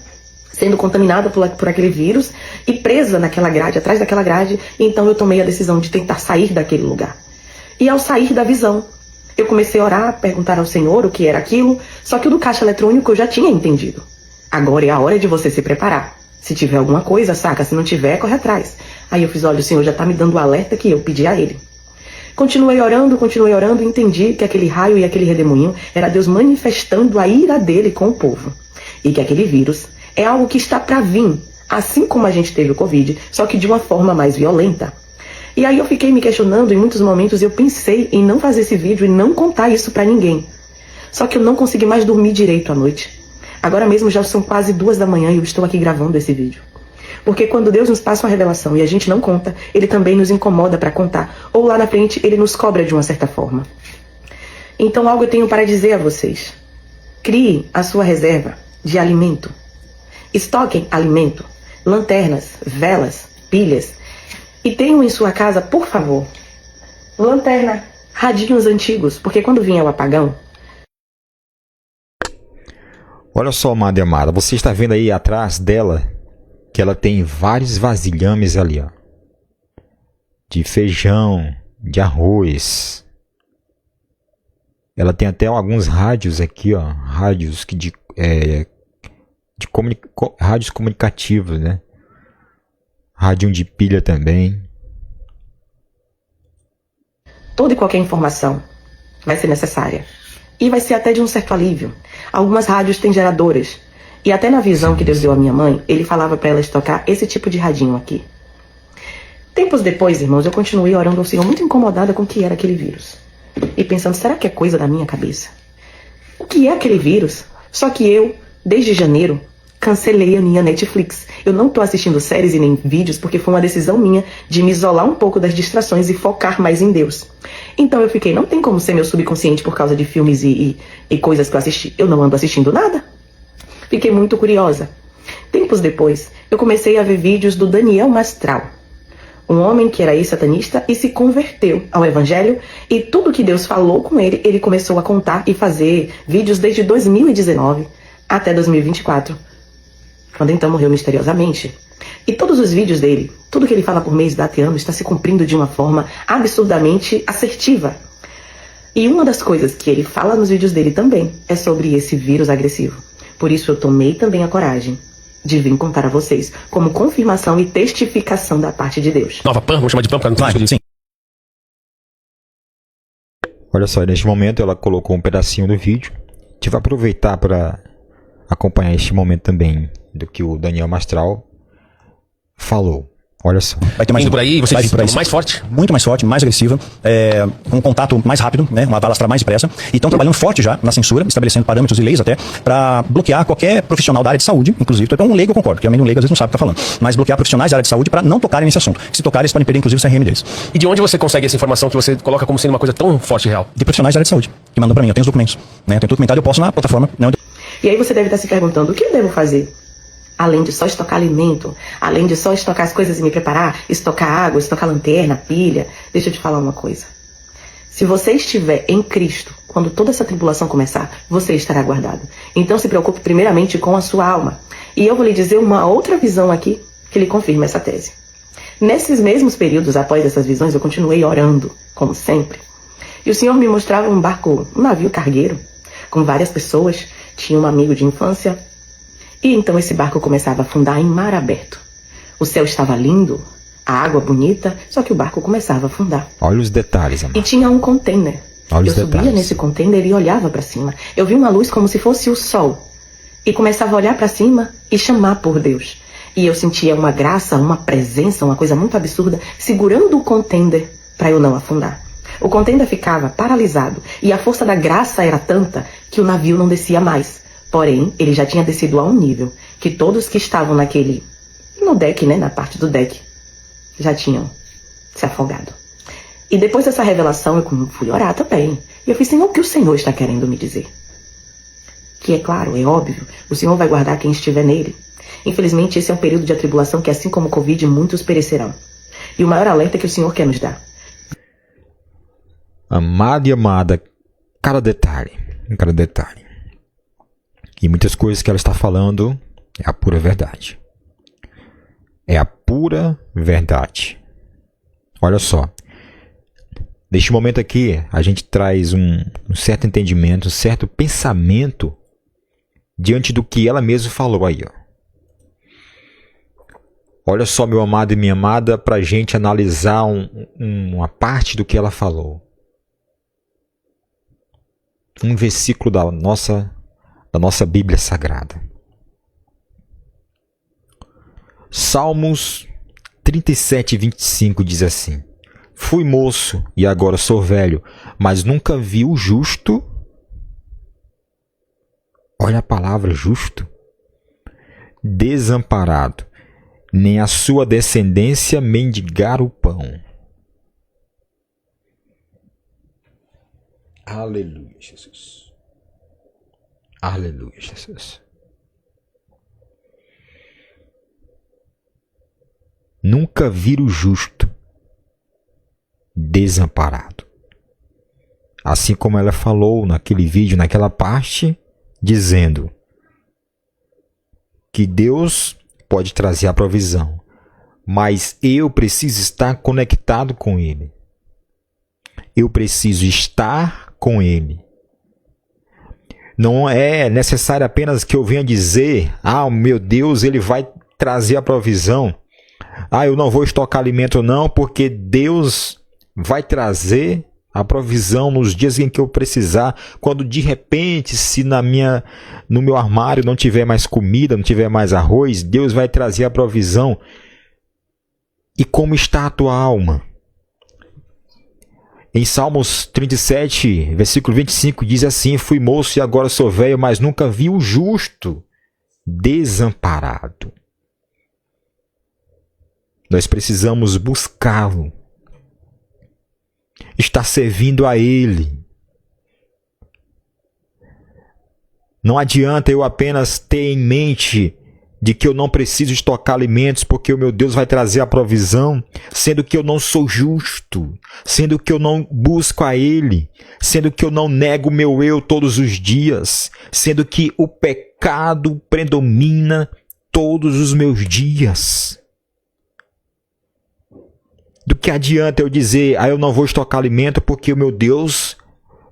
sendo contaminadas por aquele vírus e presa naquela grade, atrás daquela grade. Então eu tomei a decisão de tentar sair daquele lugar. E ao sair da visão, eu comecei a orar, perguntar ao Senhor o que era aquilo, só que o do caixa eletrônico eu já tinha entendido. Agora é a hora de você se preparar. Se tiver alguma coisa, saca. Se não tiver, corre atrás. Aí eu fiz: olha, o Senhor já está me dando o alerta que eu pedi a Ele. Continuei orando e entendi que aquele raio e aquele redemoinho era Deus manifestando a ira dele com o povo. E que aquele vírus é algo que está para vir, assim como a gente teve o Covid, só que de uma forma mais violenta. E aí eu fiquei me questionando em muitos momentos, eu pensei em não fazer esse vídeo e não contar isso para ninguém. Só que eu não consegui mais dormir direito à noite. Agora mesmo já são quase 2 da manhã e eu estou aqui gravando esse vídeo. Porque quando Deus nos passa uma revelação e a gente não conta, Ele também nos incomoda para contar. Ou lá na frente, Ele nos cobra de uma certa forma. Então algo eu tenho para dizer a vocês. Crie a sua reserva de alimento. Estoquem alimento, lanternas, velas, pilhas. E tenham em sua casa, por favor, lanterna, radinhos antigos, porque quando vier o apagão... Olha só, amada e amada, você está vendo aí atrás dela que ela tem vários vasilhames ali, ó, de feijão, de arroz. Ela tem até alguns rádios aqui, ó, rádios rádios comunicativos, né? Rádio de pilha também. Toda e qualquer informação vai ser necessária. E vai ser até de um certo alívio. Algumas rádios têm geradoras. E até na visão que Deus deu à minha mãe, ele falava para elas tocar esse tipo de radinho aqui. Tempos depois, irmãos, eu continuei orando ao Senhor, muito incomodada com o que era aquele vírus. E pensando, será que é coisa da minha cabeça? O que é aquele vírus? Só que eu, desde janeiro, cancelei a minha Netflix. Eu não estou assistindo séries e nem vídeos porque foi uma decisão minha de me isolar um pouco das distrações e focar mais em Deus. Então eu fiquei, não tem como ser meu subconsciente por causa de filmes e coisas que eu assisti. Eu não ando assistindo nada. Fiquei muito curiosa. Tempos depois, eu comecei a ver vídeos do Daniel Mastral, um homem que era ex-satanista e se converteu ao evangelho, e tudo que Deus falou com ele, ele começou a contar e fazer vídeos desde 2019 até 2024, quando então morreu misteriosamente. E todos os vídeos dele, tudo que ele fala por mês dateando, está se cumprindo de uma forma absurdamente assertiva. E uma das coisas que ele fala nos vídeos dele também é sobre esse vírus agressivo. Por isso eu tomei também a coragem de vir contar a vocês, como confirmação e testificação da parte de Deus. Nova Pan, vamos chamar de Pan para não ter sim. Olha só, neste momento ela colocou um pedacinho do vídeo. A gente vai aproveitar para acompanhar este momento também do que o Daniel Mastral falou. Olha só. Vai ter mais por aí, você disse, mais forte? Muito mais forte, mais agressiva, um contato mais rápido, né, uma balastrar mais depressa. E estão trabalhando forte já na censura, estabelecendo parâmetros e leis até, para bloquear qualquer profissional da área de saúde, inclusive. Então um leigo eu concordo, porque realmente um leigo às vezes não sabe o que está falando. Mas bloquear profissionais da área de saúde para não tocarem nesse assunto. Se tocarem, eles podem perder inclusive o CRM deles. E de onde você consegue essa informação que você coloca como sendo uma coisa tão forte e real? De profissionais da área de saúde, que mandam para mim. Eu tenho os documentos. Né, eu tenho documentado, eu posto na plataforma. Né, E aí você deve estar se perguntando, o que eu devo fazer? Além de só estocar alimento, além de só estocar as coisas e me preparar, estocar água, estocar lanterna, pilha. Deixa eu te falar uma coisa. Se você estiver em Cristo, quando toda essa tribulação começar, você estará guardado. Então se preocupe primeiramente com a sua alma. E eu vou lhe dizer uma outra visão aqui que lhe confirma essa tese. Nesses mesmos períodos, após essas visões, eu continuei orando, como sempre. E o Senhor me mostrava um barco, um navio cargueiro, com várias pessoas. Tinha um amigo de infância. E então esse barco começava a afundar em mar aberto. O céu estava lindo, a água bonita, só que o barco começava a afundar. Olha os detalhes, amor. E tinha um container. Olha os Eu subia detalhes. nesse container e olhava para cima. Eu vi uma luz como se fosse o sol. E começava a olhar para cima e chamar por Deus. E eu sentia uma graça, uma presença, uma coisa muito absurda, segurando o container para eu não afundar. O container ficava paralisado e a força da graça era tanta que o navio não descia mais. Porém, ele já tinha descido a um nível que todos que estavam no deck, né, na parte do deck, já tinham se afogado. E depois dessa revelação, eu fui orar também. E eu fiz, Senhor, o que o Senhor está querendo me dizer? Que é claro, é óbvio, o Senhor vai guardar quem estiver nele. Infelizmente, esse é um período de atribulação que, assim como o Covid, muitos perecerão. E o maior alerta que o Senhor quer nos dar. Amada e amada, cada detalhe. E muitas coisas que ela está falando é a pura verdade. É a pura verdade. Olha só. Neste momento aqui, a gente traz um certo entendimento, um certo pensamento diante do que ela mesma falou aí. Ó. Olha só, meu amado e minha amada, para a gente analisar uma parte do que ela falou. Um versículo da nossa Bíblia Sagrada. Salmos 37, 25 diz assim: Fui moço e agora sou velho, mas nunca vi o justo. Olha a palavra justo. Desamparado, nem a sua descendência mendigar o pão. Aleluia, Jesus. Aleluia, Jesus. Nunca vi o justo desamparado. Assim como ela falou naquele vídeo, naquela parte, dizendo que Deus pode trazer a provisão, mas eu preciso estar conectado com Ele. Eu preciso estar com Ele. Não é necessário apenas que eu venha dizer, meu Deus, Ele vai trazer a provisão. Eu não vou estocar alimento não, porque Deus vai trazer a provisão nos dias em que eu precisar, quando de repente, se no meu armário não tiver mais comida, não tiver mais arroz, Deus vai trazer a provisão. E como está a tua alma? Em Salmos 37, versículo 25, diz assim: fui moço e agora sou velho, mas nunca vi o justo desamparado. Nós precisamos buscá-lo, estar servindo a Ele. Não adianta eu apenas ter em mente de que eu não preciso estocar alimentos porque o meu Deus vai trazer a provisão, sendo que eu não sou justo, sendo que eu não busco a Ele, sendo que eu não nego o meu eu todos os dias, sendo que o pecado predomina todos os meus dias. Do que adianta eu dizer, eu não vou estocar alimento porque o meu Deus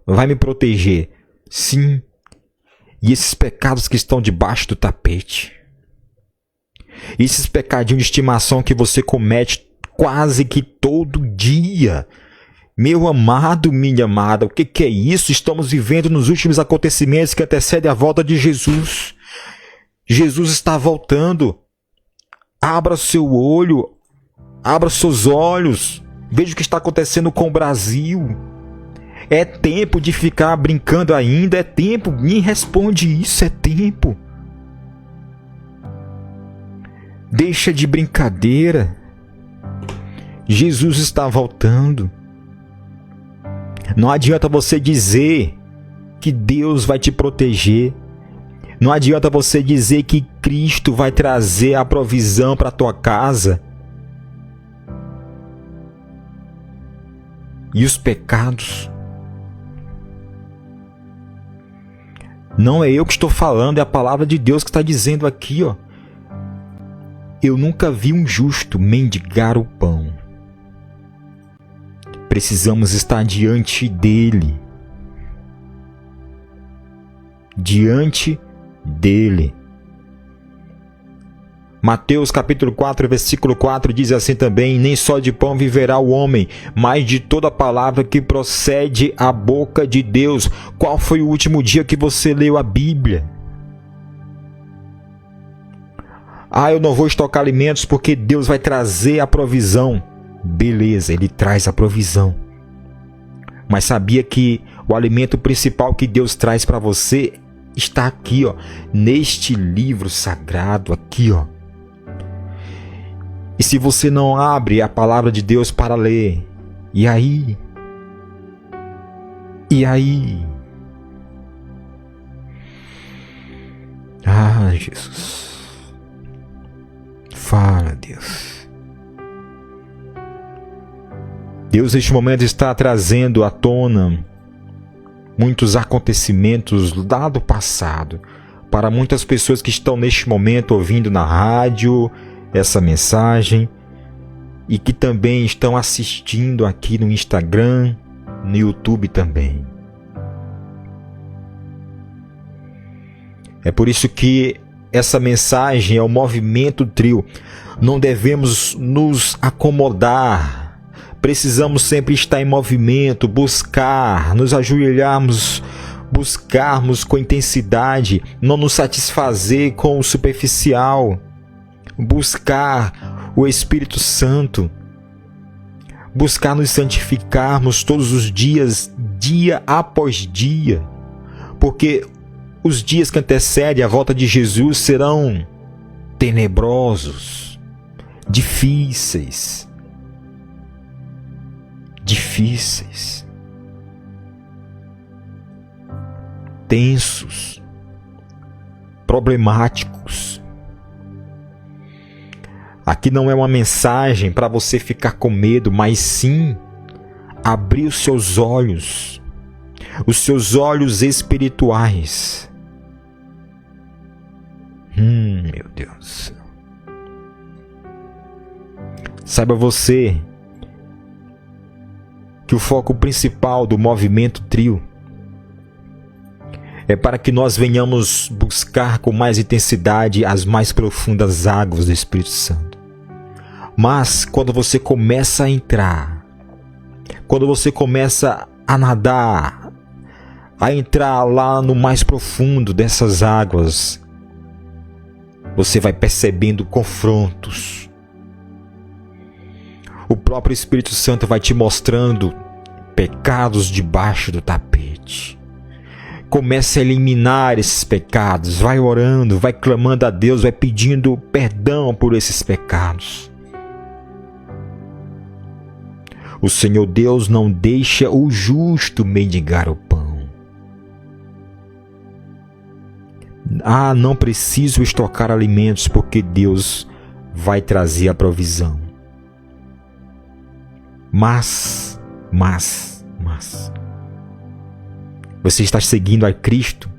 vai me proteger? Sim, e esses pecados que estão debaixo do tapete, esses pecadinhos de estimação que você comete quase que todo dia. Meu amado, minha amada, o que é isso? Estamos vivendo nos últimos acontecimentos que antecedem a volta de Jesus. Jesus está voltando. Abra seu olho, abra seus olhos, veja o que está acontecendo com o Brasil. É tempo de ficar brincando ainda, é tempo, me responde isso, é tempo. Deixa de brincadeira. Jesus está voltando. Não adianta você dizer que Deus vai te proteger. Não adianta você dizer que Cristo vai trazer a provisão para a tua casa. E os pecados? Não é eu que estou falando, é a palavra de Deus que está dizendo aqui, ó. Eu nunca vi um justo mendigar o pão. Precisamos estar diante dele. Diante dele. Mateus capítulo 4, versículo 4 diz assim também: nem só de pão viverá o homem, mas de toda palavra que procede à boca de Deus. Qual foi o último dia que você leu a Bíblia? Eu não vou estocar alimentos porque Deus vai trazer a provisão. Beleza, Ele traz a provisão. Mas sabia que o alimento principal que Deus traz para você está aqui, ó, neste livro sagrado aqui, ó. E se você não abre a palavra de Deus para ler, e aí? E aí? Jesus. Fala, Deus. Deus, neste momento, está trazendo à tona muitos acontecimentos lá do passado para muitas pessoas que estão neste momento ouvindo na rádio essa mensagem e que também estão assistindo aqui no Instagram, no YouTube também. É por isso que essa mensagem é o movimento trio. Não devemos nos acomodar. Precisamos sempre estar em movimento, buscar, nos ajoelharmos, buscarmos com intensidade, não nos satisfazer com o superficial. Buscar o Espírito Santo. Buscar nos santificarmos todos os dias, dia após dia. Porque os dias que antecedem a volta de Jesus serão tenebrosos, difíceis, tensos, problemáticos. Aqui não é uma mensagem para você ficar com medo, mas sim abrir os seus olhos espirituais. Meu Deus. Saiba você que o foco principal do movimento trio é para que nós venhamos buscar com mais intensidade as mais profundas águas do Espírito Santo. Mas quando você começa a entrar, quando você começa a nadar, a entrar lá no mais profundo dessas águas, você vai percebendo confrontos. O próprio Espírito Santo vai te mostrando pecados debaixo do tapete. Comece a eliminar esses pecados, vai orando, vai clamando a Deus, vai pedindo perdão por esses pecados. O Senhor Deus não deixa o justo mendigar o pão. Não preciso estocar alimentos porque Deus vai trazer a provisão. Mas, você está seguindo a Cristo?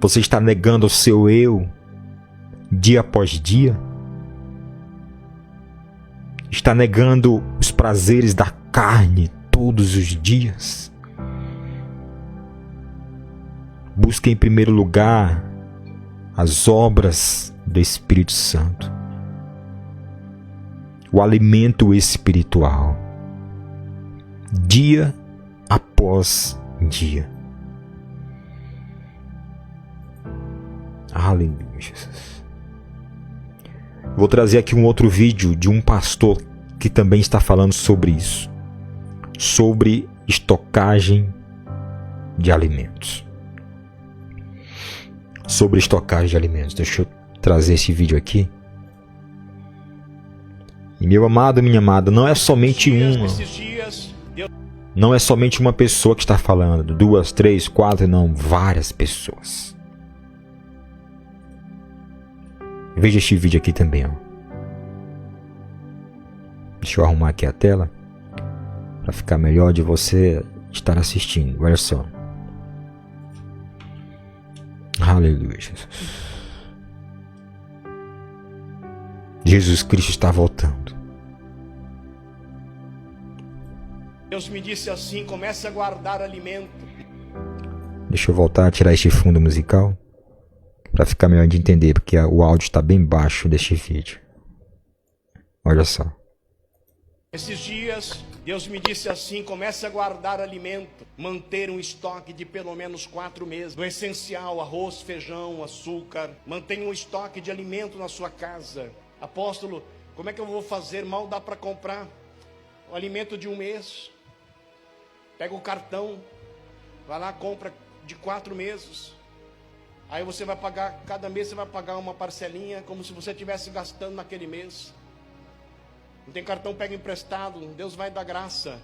Você está negando o seu eu dia após dia? Está negando os prazeres da carne todos os dias? Busque em primeiro lugar as obras do Espírito Santo, o alimento espiritual, dia após dia. Aleluia, Jesus. Vou trazer aqui um outro vídeo de um pastor que também está falando sobre isso, sobre estocagem de alimentos. Sobre estocagem de alimentos. Deixa eu trazer esse vídeo aqui. E meu amado, minha amada, não é somente uma pessoa que está falando, 2, 3, 4, não, várias pessoas. Veja este vídeo aqui também, ó. Deixa eu arrumar aqui a tela para ficar melhor de você estar assistindo. Olha só. Aleluia, Jesus. Jesus Cristo está voltando. Deus me disse assim: comece a guardar alimento. Deixa eu voltar a tirar este fundo musical para ficar melhor de entender, porque o áudio está bem baixo deste vídeo. Olha só. Esses dias, Deus me disse assim: comece a guardar alimento, manter um estoque de pelo menos 4 meses, do essencial, arroz, feijão, açúcar. Mantenha um estoque de alimento na sua casa. Apóstolo, como é que eu vou fazer? Mal dá para comprar o alimento de um mês. Pega o cartão, vai lá, compra de 4 meses. Aí você vai pagar, cada mês você vai pagar uma parcelinha, como se você estivesse gastando naquele mês. Não tem cartão, pega emprestado, Deus vai dar graça.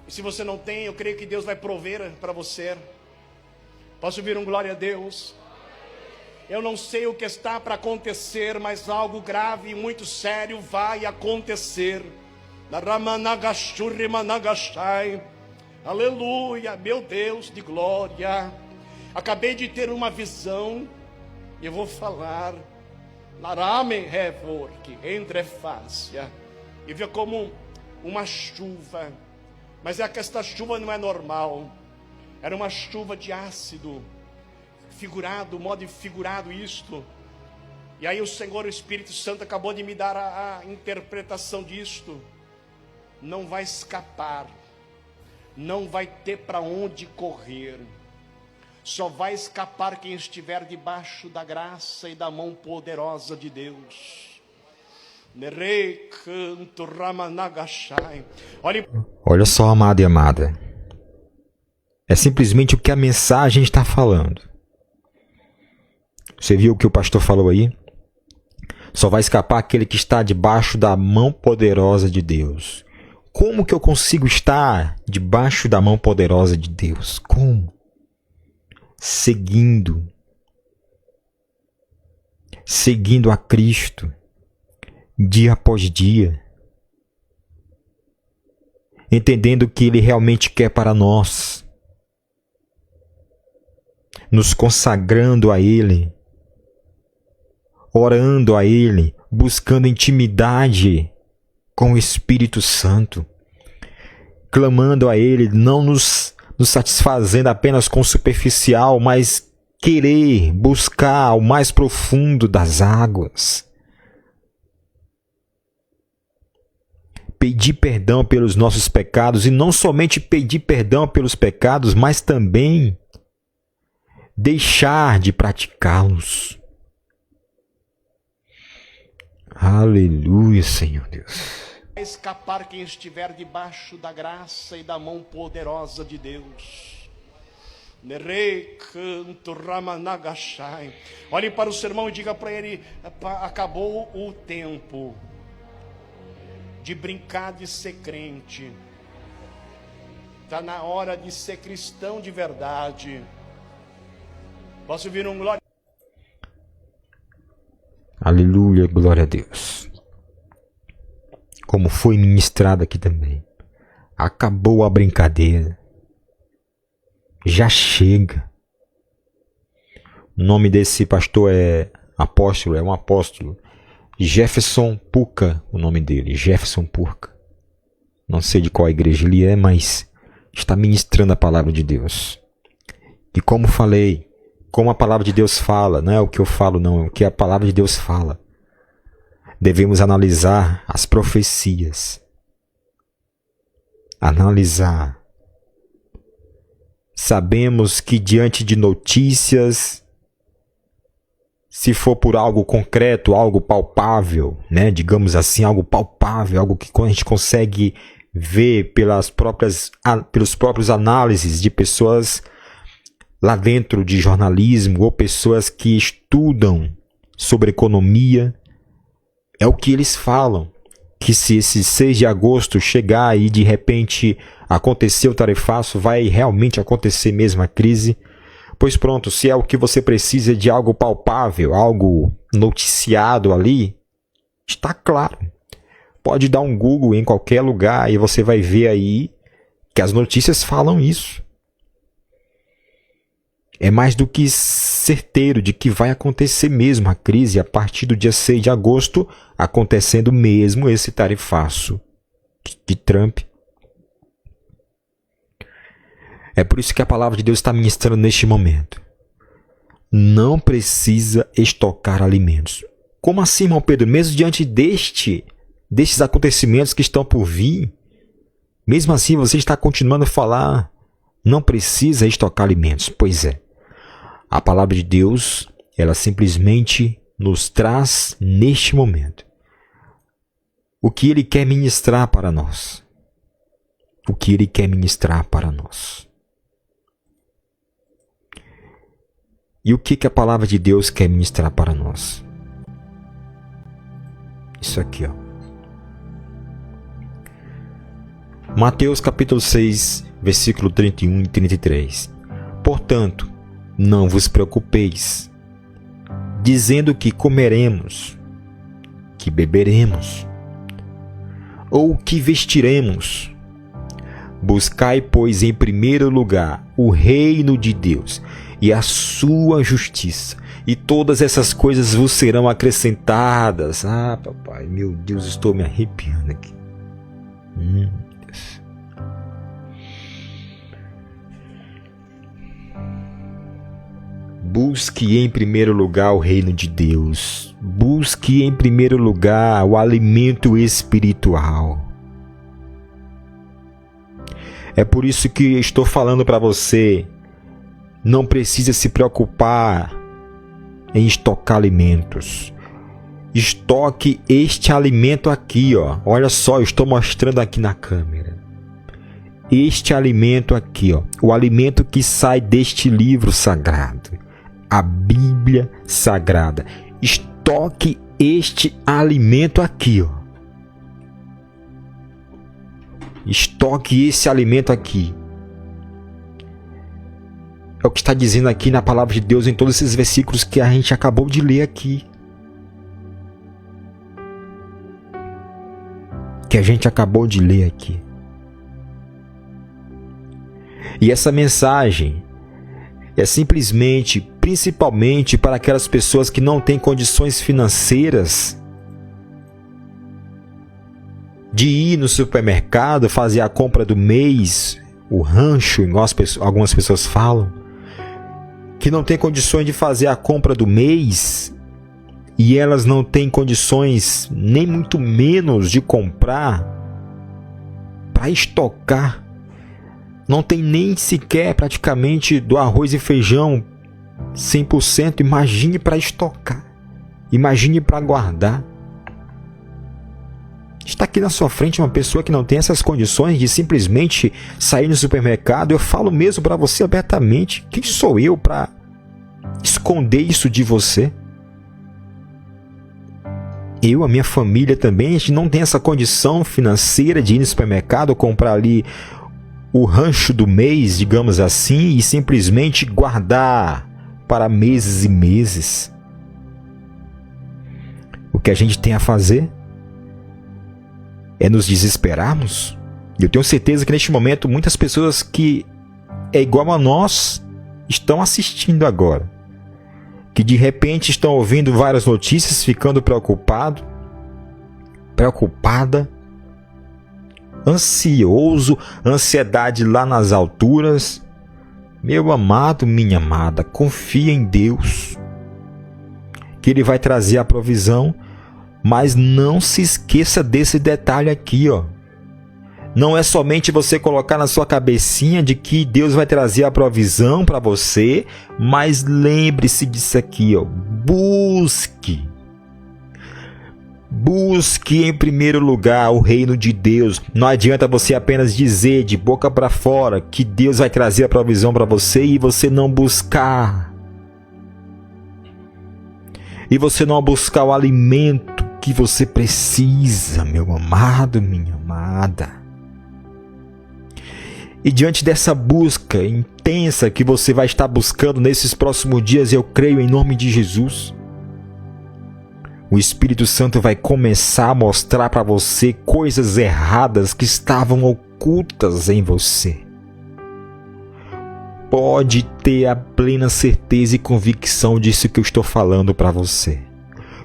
E se você não tem, eu creio que Deus vai prover para você. Posso ouvir um glória a Deus? Eu não sei o que está para acontecer, mas algo grave e muito sério vai acontecer. Aleluia, meu Deus de glória. Acabei de ter uma visão e eu vou falar. Narame revorque, entre fácia. E vê como uma chuva. Mas é que esta chuva não é normal. Era uma chuva de ácido. Figurado, modo figurado isto. E aí o Senhor, o Espírito Santo, acabou de me dar a interpretação disto. Não vai escapar. Não vai ter para onde correr. Só vai escapar quem estiver debaixo da graça e da mão poderosa de Deus. Olha só, amado e amada. É simplesmente o que a mensagem está falando. Você viu o que o pastor falou aí? Só vai escapar aquele que está debaixo da mão poderosa de Deus. Como que eu consigo estar debaixo da mão poderosa de Deus? Como? Seguindo a Cristo, dia após dia, entendendo o que Ele realmente quer para nós, nos consagrando a Ele, orando a Ele, buscando intimidade com o Espírito Santo, clamando a Ele, não nos satisfazendo apenas com o superficial, mas querer buscar o mais profundo das águas. pedir perdão pelos nossos pecados, e não somente pedir perdão pelos pecados, mas também deixar de praticá-los. Aleluia, Senhor Deus. Vai escapar quem estiver debaixo da graça e da mão poderosa de Deus. Olhe para o sermão e diga para ele: acabou o tempo de brincar de ser crente. Está na hora de ser cristão de verdade. Posso ouvir um glória? Aleluia, glória a Deus. Como foi ministrado aqui também. Acabou a brincadeira. Já chega. O nome desse pastor é um apóstolo. Jefferson Puca, o nome dele, Jefferson Puca. Não sei de qual igreja ele é, mas está ministrando a palavra de Deus. E como falei, como a palavra de Deus fala, não é o que eu falo não, é o que a palavra de Deus fala. Devemos analisar as profecias. Analisar. Sabemos que diante de notícias, se for por algo concreto, algo palpável, né? Digamos assim, algo palpável, algo que a gente consegue ver pelos próprios análises de pessoas lá dentro de jornalismo ou pessoas que estudam sobre economia, é o que eles falam, que se esse 6 de agosto chegar e de repente acontecer o tarifaço, vai realmente acontecer mesmo a crise. Pois pronto, se é o que você precisa de algo palpável, algo noticiado ali, está claro. Pode dar um Google em qualquer lugar e você vai ver aí que as notícias falam isso. É mais do que certeiro de que vai acontecer mesmo a crise a partir do dia 6 de agosto, acontecendo mesmo esse tarifaço de Trump. É por isso que a palavra de Deus está ministrando neste momento. Não precisa estocar alimentos. Como assim, irmão Pedro? Mesmo diante destes acontecimentos que estão por vir, mesmo assim você está continuando a falar, não precisa estocar alimentos. Pois é. A palavra de Deus, ela simplesmente nos traz neste momento o que Ele quer ministrar para nós. O que Ele quer ministrar para nós. E o que a palavra de Deus quer ministrar para nós? Isso aqui, ó. Mateus capítulo 6, versículo 31 e 33. Portanto, não vos preocupeis, dizendo que comeremos, que beberemos, ou que vestiremos. Buscai, pois, em primeiro lugar o reino de Deus e a sua justiça, e todas essas coisas vos serão acrescentadas. Ah, papai, meu Deus, estou me arrepiando aqui. Deus. Busque em primeiro lugar o reino de Deus. Busque em primeiro lugar o alimento espiritual. É por isso que estou falando para você, não precisa se preocupar em estocar alimentos. Estoque este alimento aqui, ó. Olha só, eu estou mostrando aqui na câmera. Este alimento aqui, ó, o alimento que sai deste livro sagrado, a Bíblia Sagrada. Estoque este alimento aqui, ó. Estoque esse alimento aqui. É o que está dizendo aqui na palavra de Deus em todos esses versículos que a gente acabou de ler aqui. Que a gente acabou de ler aqui. E essa mensagem é simplesmente, principalmente para aquelas pessoas que não têm condições financeiras de ir no supermercado, fazer a compra do mês, o rancho, igual algumas pessoas falam, que não tem condições de fazer a compra do mês e elas não têm condições nem muito menos de comprar para estocar. Não tem nem sequer praticamente do arroz e feijão 100%. Imagine para estocar. Imagine para guardar. Está aqui na sua frente uma pessoa que não tem essas condições de simplesmente sair no supermercado. Eu falo mesmo para você abertamente. Quem sou eu para esconder isso de você? Eu, a minha família também, a gente não tem essa condição financeira de ir no supermercado, comprar ali o rancho do mês, digamos assim, e simplesmente guardar para meses e meses. O que a gente tem a fazer é nos desesperarmos. Eu tenho certeza que neste momento muitas pessoas que é igual a nós estão assistindo agora, que de repente estão ouvindo várias notícias, ficando preocupado, preocupada, ansioso, ansiedade lá nas alturas. Meu amado, minha amada, confia em Deus, que Ele vai trazer a provisão. Mas não se esqueça desse detalhe aqui, ó. Não é somente você colocar na sua cabecinha de que Deus vai trazer a provisão para você, mas lembre-se disso aqui, ó. Busque em primeiro lugar o reino de Deus. Não adianta você apenas dizer de boca para fora que Deus vai trazer a provisão para você e você não buscar. E você não buscar o alimento que você precisa, meu amado, minha amada. E diante dessa busca intensa que você vai estar buscando nesses próximos dias, eu creio em nome de Jesus, o Espírito Santo vai começar a mostrar para você coisas erradas que estavam ocultas em você. Pode ter a plena certeza e convicção disso que eu estou falando para você.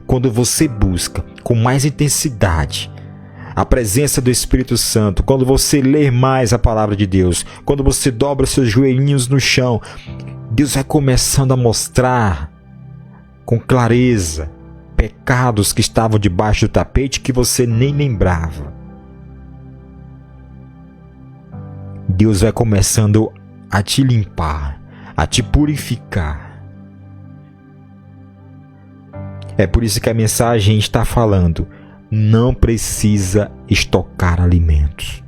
Quando você busca com mais intensidade a presença do Espírito Santo, quando você lê mais a palavra de Deus, quando você dobra seus joelhinhos no chão, Deus vai começando a mostrar com clareza pecados que estavam debaixo do tapete que você nem lembrava. Deus vai começando a te limpar, a te purificar. É por isso que a mensagem está falando: não precisa estocar alimentos,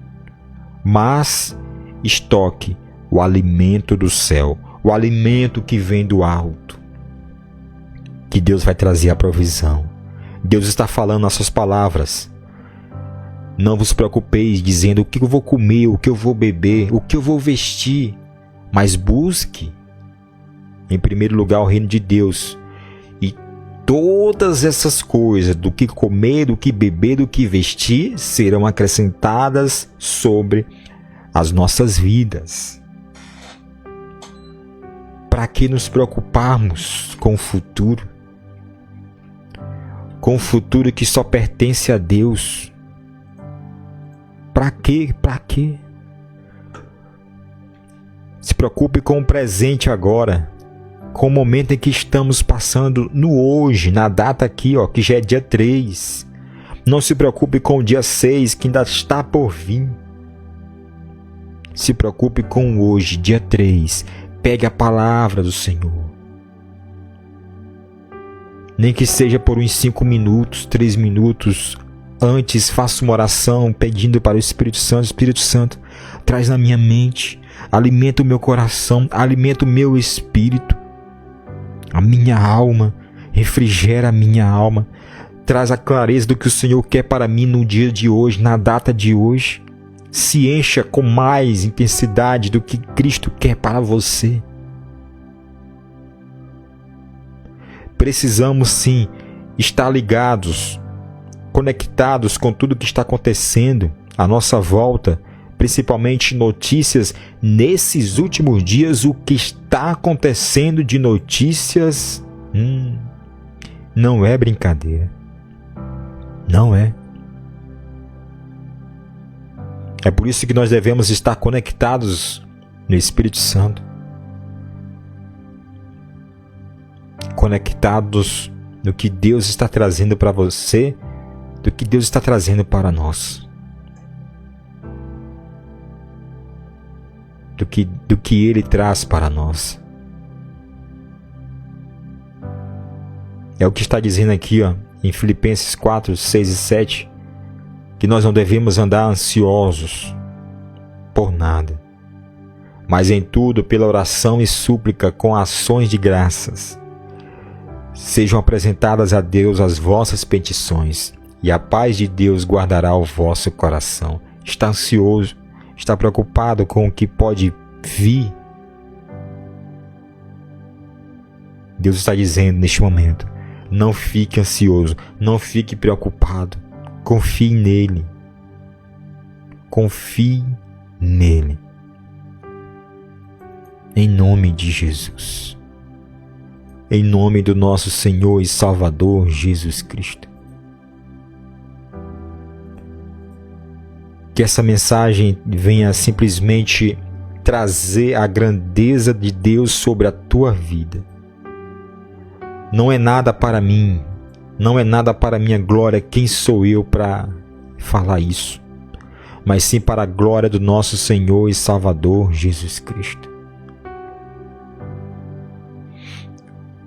mas estoque o alimento do céu, o alimento que vem do alto, que Deus vai trazer a provisão. Deus está falando nas suas palavras: não vos preocupeis dizendo o que eu vou comer, o que eu vou beber, o que eu vou vestir, mas busque em primeiro lugar o reino de Deus. Todas essas coisas, do que comer, do que beber, do que vestir, serão acrescentadas sobre as nossas vidas. Para que nos preocuparmos com o futuro? Com o futuro que só pertence a Deus. Para quê? Para quê? Se preocupe com o presente agora, com o momento em que estamos passando no hoje, na data aqui, ó, que já é dia 3. Não se preocupe com o dia 6, que ainda está por vir. Se preocupe com o hoje, dia 3. Pegue a palavra do Senhor. Nem que seja por uns 5 minutos, 3 minutos, antes faça uma oração pedindo para o Espírito Santo, traz na minha mente, alimenta o meu coração, alimenta o meu espírito, a minha alma, refrigera a minha alma, traz a clareza do que o Senhor quer para mim no dia de hoje, na data de hoje. Se encha com mais intensidade do que Cristo quer para você. Precisamos sim estar ligados, conectados com tudo que está acontecendo à nossa volta, principalmente notícias nesses últimos dias. O que está acontecendo de notícias não é brincadeira. Não é. É por isso que nós devemos estar conectados no Espírito Santo. Conectados no que Deus está trazendo para você, do que Deus está trazendo para nós. do que Ele traz para nós. É o que está dizendo aqui, em Filipenses 4, 6 e 7, que nós não devemos andar ansiosos por nada, mas em tudo, pela oração e súplica, com ações de graças, sejam apresentadas a Deus as vossas petições, e a paz de Deus guardará o vosso coração. Está ansioso, está preocupado com o que pode vir? Deus está dizendo neste momento: não fique ansioso, não fique preocupado, confie nele. Confie nele. Em nome de Jesus. Em nome do nosso Senhor e Salvador Jesus Cristo. Que essa mensagem venha simplesmente trazer a grandeza de Deus sobre a tua vida. Não é nada para mim, não é nada para a minha glória. Quem sou eu para falar isso? Mas sim para a glória do nosso Senhor e Salvador Jesus Cristo.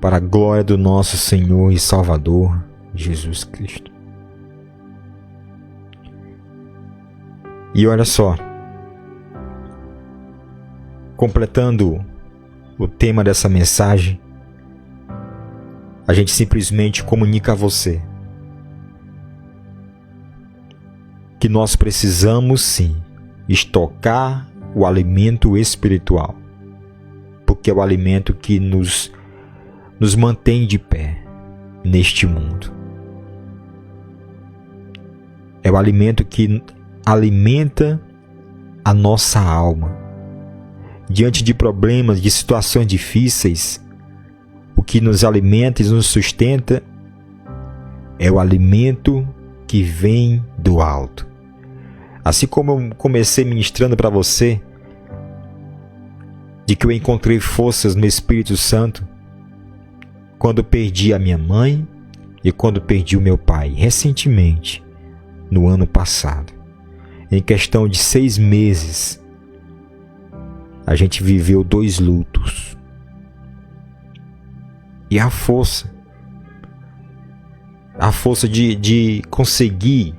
Para a glória do nosso Senhor e Salvador Jesus Cristo. E olha só, completando o tema dessa mensagem, a gente simplesmente comunica a você que nós precisamos sim estocar o alimento espiritual, porque é o alimento que nos mantém de pé neste mundo. É o alimento que alimenta a nossa alma. Diante de problemas, de situações difíceis, o que nos alimenta e nos sustenta é o alimento que vem do alto. Assim como eu comecei ministrando para você, de que eu encontrei forças no Espírito Santo quando perdi a minha mãe e quando perdi o meu pai, recentemente, no ano passado. Em questão de 6 meses, a gente viveu 2 lutos. E a força de conseguir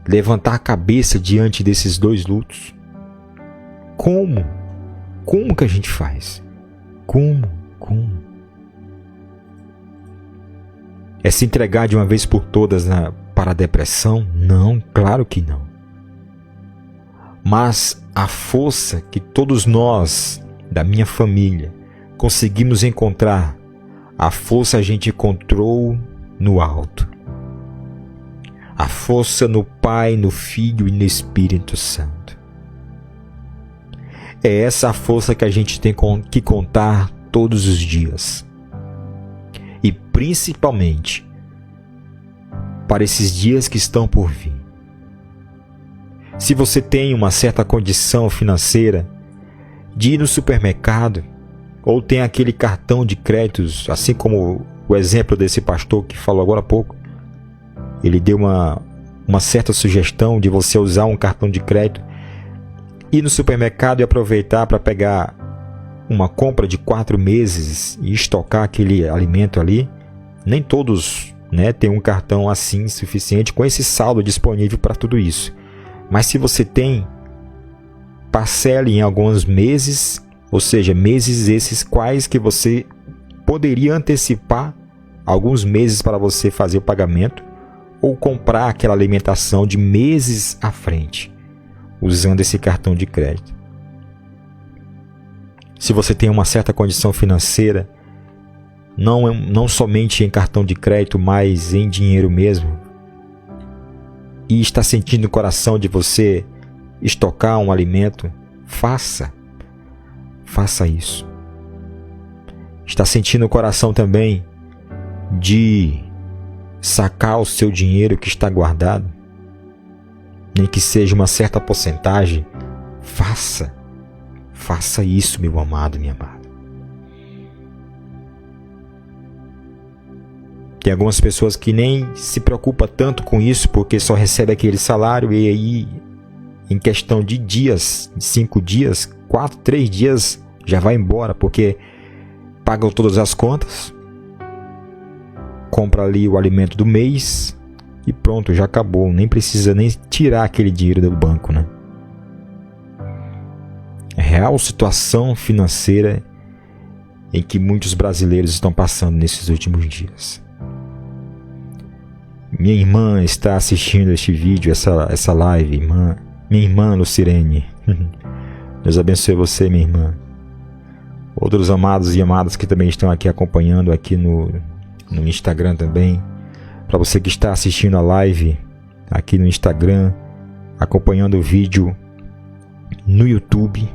levantar a cabeça diante desses 2 lutos. Como? Como que a gente faz? Como? É se entregar de uma vez por todas para a depressão? Não, claro que não. Mas a força que todos nós, da minha família, conseguimos encontrar, a força a gente encontrou no alto. A força no Pai, no Filho e no Espírito Santo. É essa a força que a gente tem que contar todos os dias. E principalmente para esses dias que estão por vir. Se você tem uma certa condição financeira de ir no supermercado, ou tem aquele cartão de créditos, assim como o exemplo desse pastor que falou agora há pouco, ele deu uma certa sugestão de você usar um cartão de crédito, ir no supermercado e aproveitar para pegar uma compra de 4 meses e estocar aquele alimento ali. Nem todos, têm um cartão assim suficiente com esse saldo disponível para tudo isso. Mas se você tem, parcele em alguns meses, ou seja, meses esses quais que você poderia antecipar alguns meses para você fazer o pagamento ou comprar aquela alimentação de meses à frente, usando esse cartão de crédito. Se você tem uma certa condição financeira, não somente em cartão de crédito, mas em dinheiro mesmo, e está sentindo no coração de você estocar um alimento, faça isso. Está sentindo no coração também de sacar o seu dinheiro que está guardado, nem que seja uma certa porcentagem, faça isso, meu amado, minha amada. Tem algumas pessoas que nem se preocupam tanto com isso, porque só recebe aquele salário e aí em questão de dias, 5 dias, 4, 3 dias, já vai embora, porque pagam todas as contas, compra ali o alimento do mês e pronto, já acabou. Nem precisa nem tirar aquele dinheiro do banco, né? Real situação financeira em que muitos brasileiros estão passando nesses últimos dias. Minha irmã está assistindo este vídeo, essa live, irmã. Minha irmã Lucirene. Deus abençoe você, minha irmã. Outros amados e amadas que também estão aqui acompanhando aqui no Instagram também. Para você que está assistindo a live aqui no Instagram, acompanhando o vídeo no YouTube,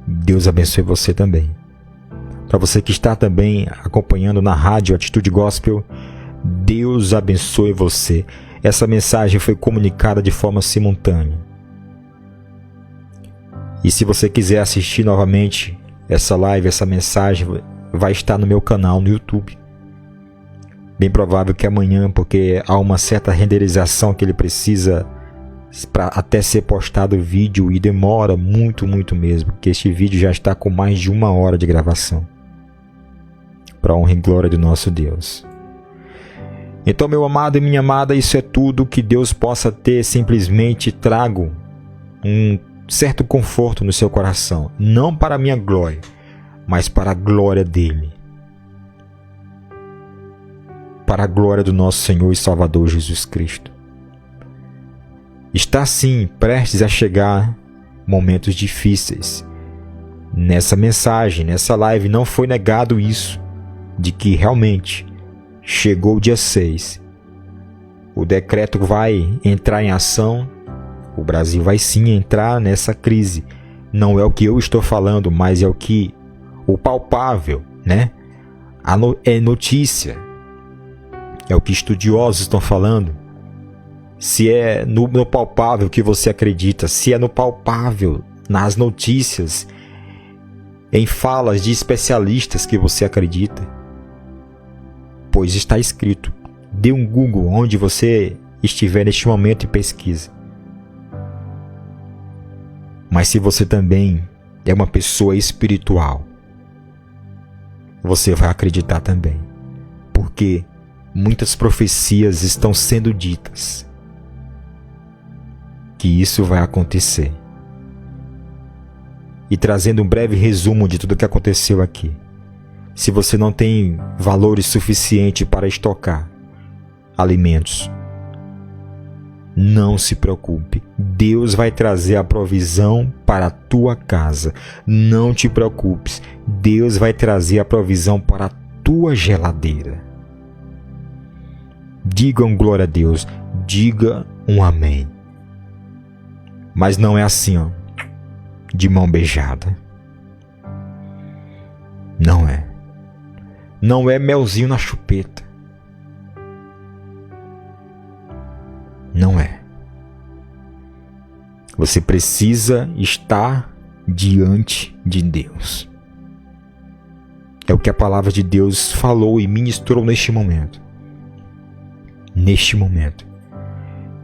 Deus abençoe você também. Para você que está também acompanhando na rádio Atitude Gospel, Deus abençoe você. Essa mensagem foi comunicada de forma simultânea. E se você quiser assistir novamente essa live, essa mensagem, vai estar no meu canal no YouTube. Bem provável que amanhã, porque há uma certa renderização que ele precisa para até ser postado o vídeo, e demora muito mesmo, porque este vídeo já está com mais de 1 hora de gravação. Para a honra e glória do nosso Deus. Então, meu amado e minha amada, isso é tudo. Que Deus possa ter, simplesmente trago um certo conforto no seu coração, não para a minha glória, mas para a glória dele, para a glória do nosso Senhor e Salvador Jesus Cristo. Está sim prestes a chegar momentos difíceis. Nessa mensagem, nessa live, não foi negado isso, de que realmente chegou o dia 6. O decreto vai entrar em ação. O Brasil vai sim entrar nessa crise. Não é o que eu estou falando, mas é o palpável, né? É notícia. É o que estudiosos estão falando. Se é no palpável que você acredita, se é no palpável, nas notícias, em falas de especialistas que você acredita, pois está escrito. Dê um Google onde você estiver neste momento e pesquisa. Mas se você também é uma pessoa espiritual, você vai acreditar também. Porque muitas profecias estão sendo ditas que isso vai acontecer. E trazendo um breve resumo de tudo o que aconteceu aqui. Se você não tem valores suficientes para estocar alimentos, não se preocupe. Deus vai trazer a provisão para a tua casa. Não te preocupes. Deus vai trazer a provisão para a tua geladeira. Diga um glória a Deus. Diga um amém. Mas não é assim, ó, de mão beijada. Não é. Não é melzinho na chupeta. Não é. Você precisa estar diante de Deus. É o que a palavra de Deus falou e ministrou neste momento. Neste momento.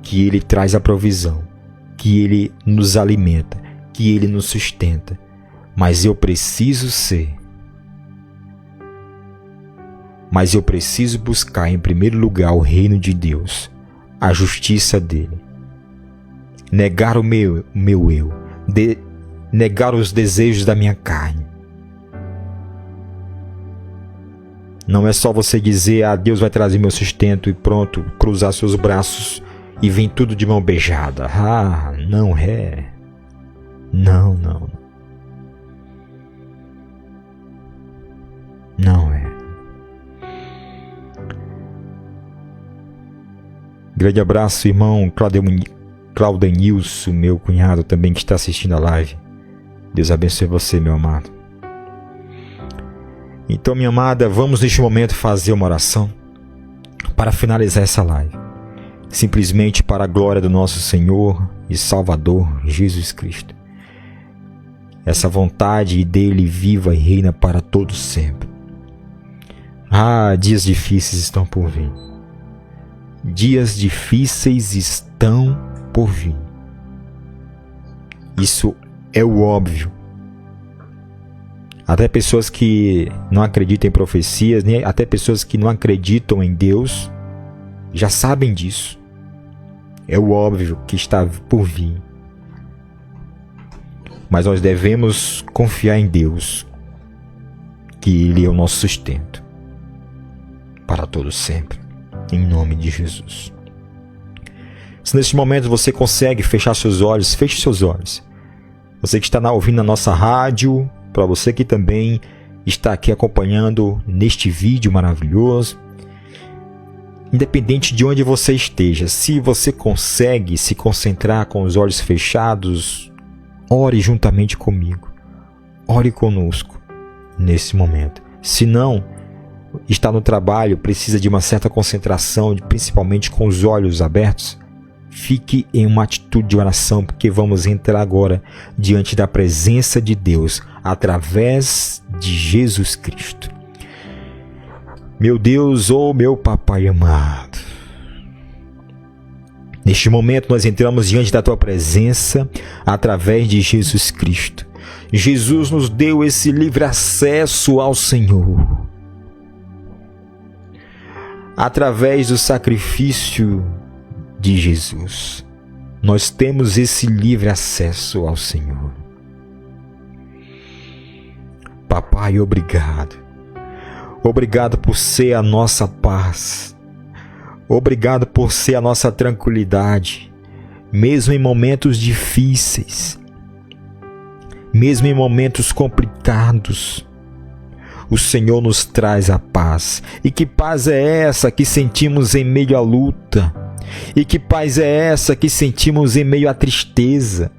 Que Ele traz a provisão. Que Ele nos alimenta. Que Ele nos sustenta. Mas eu preciso buscar em primeiro lugar o reino de Deus, a justiça dele, negar o meu eu, negar os desejos da minha carne. Não é só você dizer, Deus vai trazer meu sustento e pronto, cruzar seus braços e vem tudo de mão beijada. Não é. Não. Não é. Grande abraço, irmão Claudenilson, meu cunhado também que está assistindo a live. Deus abençoe você, meu amado. Então, minha amada, vamos neste momento fazer uma oração para finalizar essa live. Simplesmente para a glória do nosso Senhor e Salvador Jesus Cristo. Essa vontade dele viva e reina para todos sempre. Dias difíceis estão por vir. Dias difíceis estão por vir. Isso é o óbvio. Até pessoas que não acreditam em profecias, nem até pessoas que não acreditam em Deus, já sabem disso. É o óbvio que está por vir. Mas nós devemos confiar em Deus, que Ele é o nosso sustento para todo sempre, em nome de Jesus. Se neste momento você consegue fechar seus olhos, feche seus olhos. Você que está ouvindo a nossa rádio, para você que também está aqui acompanhando neste vídeo maravilhoso, independente de onde você esteja, se você consegue se concentrar com os olhos fechados, ore juntamente comigo, ore conosco nesse momento. Se não, está no trabalho, precisa de uma certa concentração, principalmente com os olhos abertos, fique em uma atitude de oração, porque vamos entrar agora diante da presença de Deus, através de Jesus Cristo. Meu Deus, oh meu Papai amado, neste momento nós entramos diante da Tua presença, através de Jesus Cristo. Jesus nos deu esse livre acesso ao Senhor, através do sacrifício de Jesus. Nós temos esse livre acesso ao Senhor. Papai, obrigado. Obrigado por ser a nossa paz. Obrigado por ser a nossa tranquilidade, mesmo em momentos difíceis, mesmo em momentos complicados. O Senhor nos traz a paz. E que paz é essa que sentimos em meio à luta? E que paz é essa que sentimos em meio à tristeza?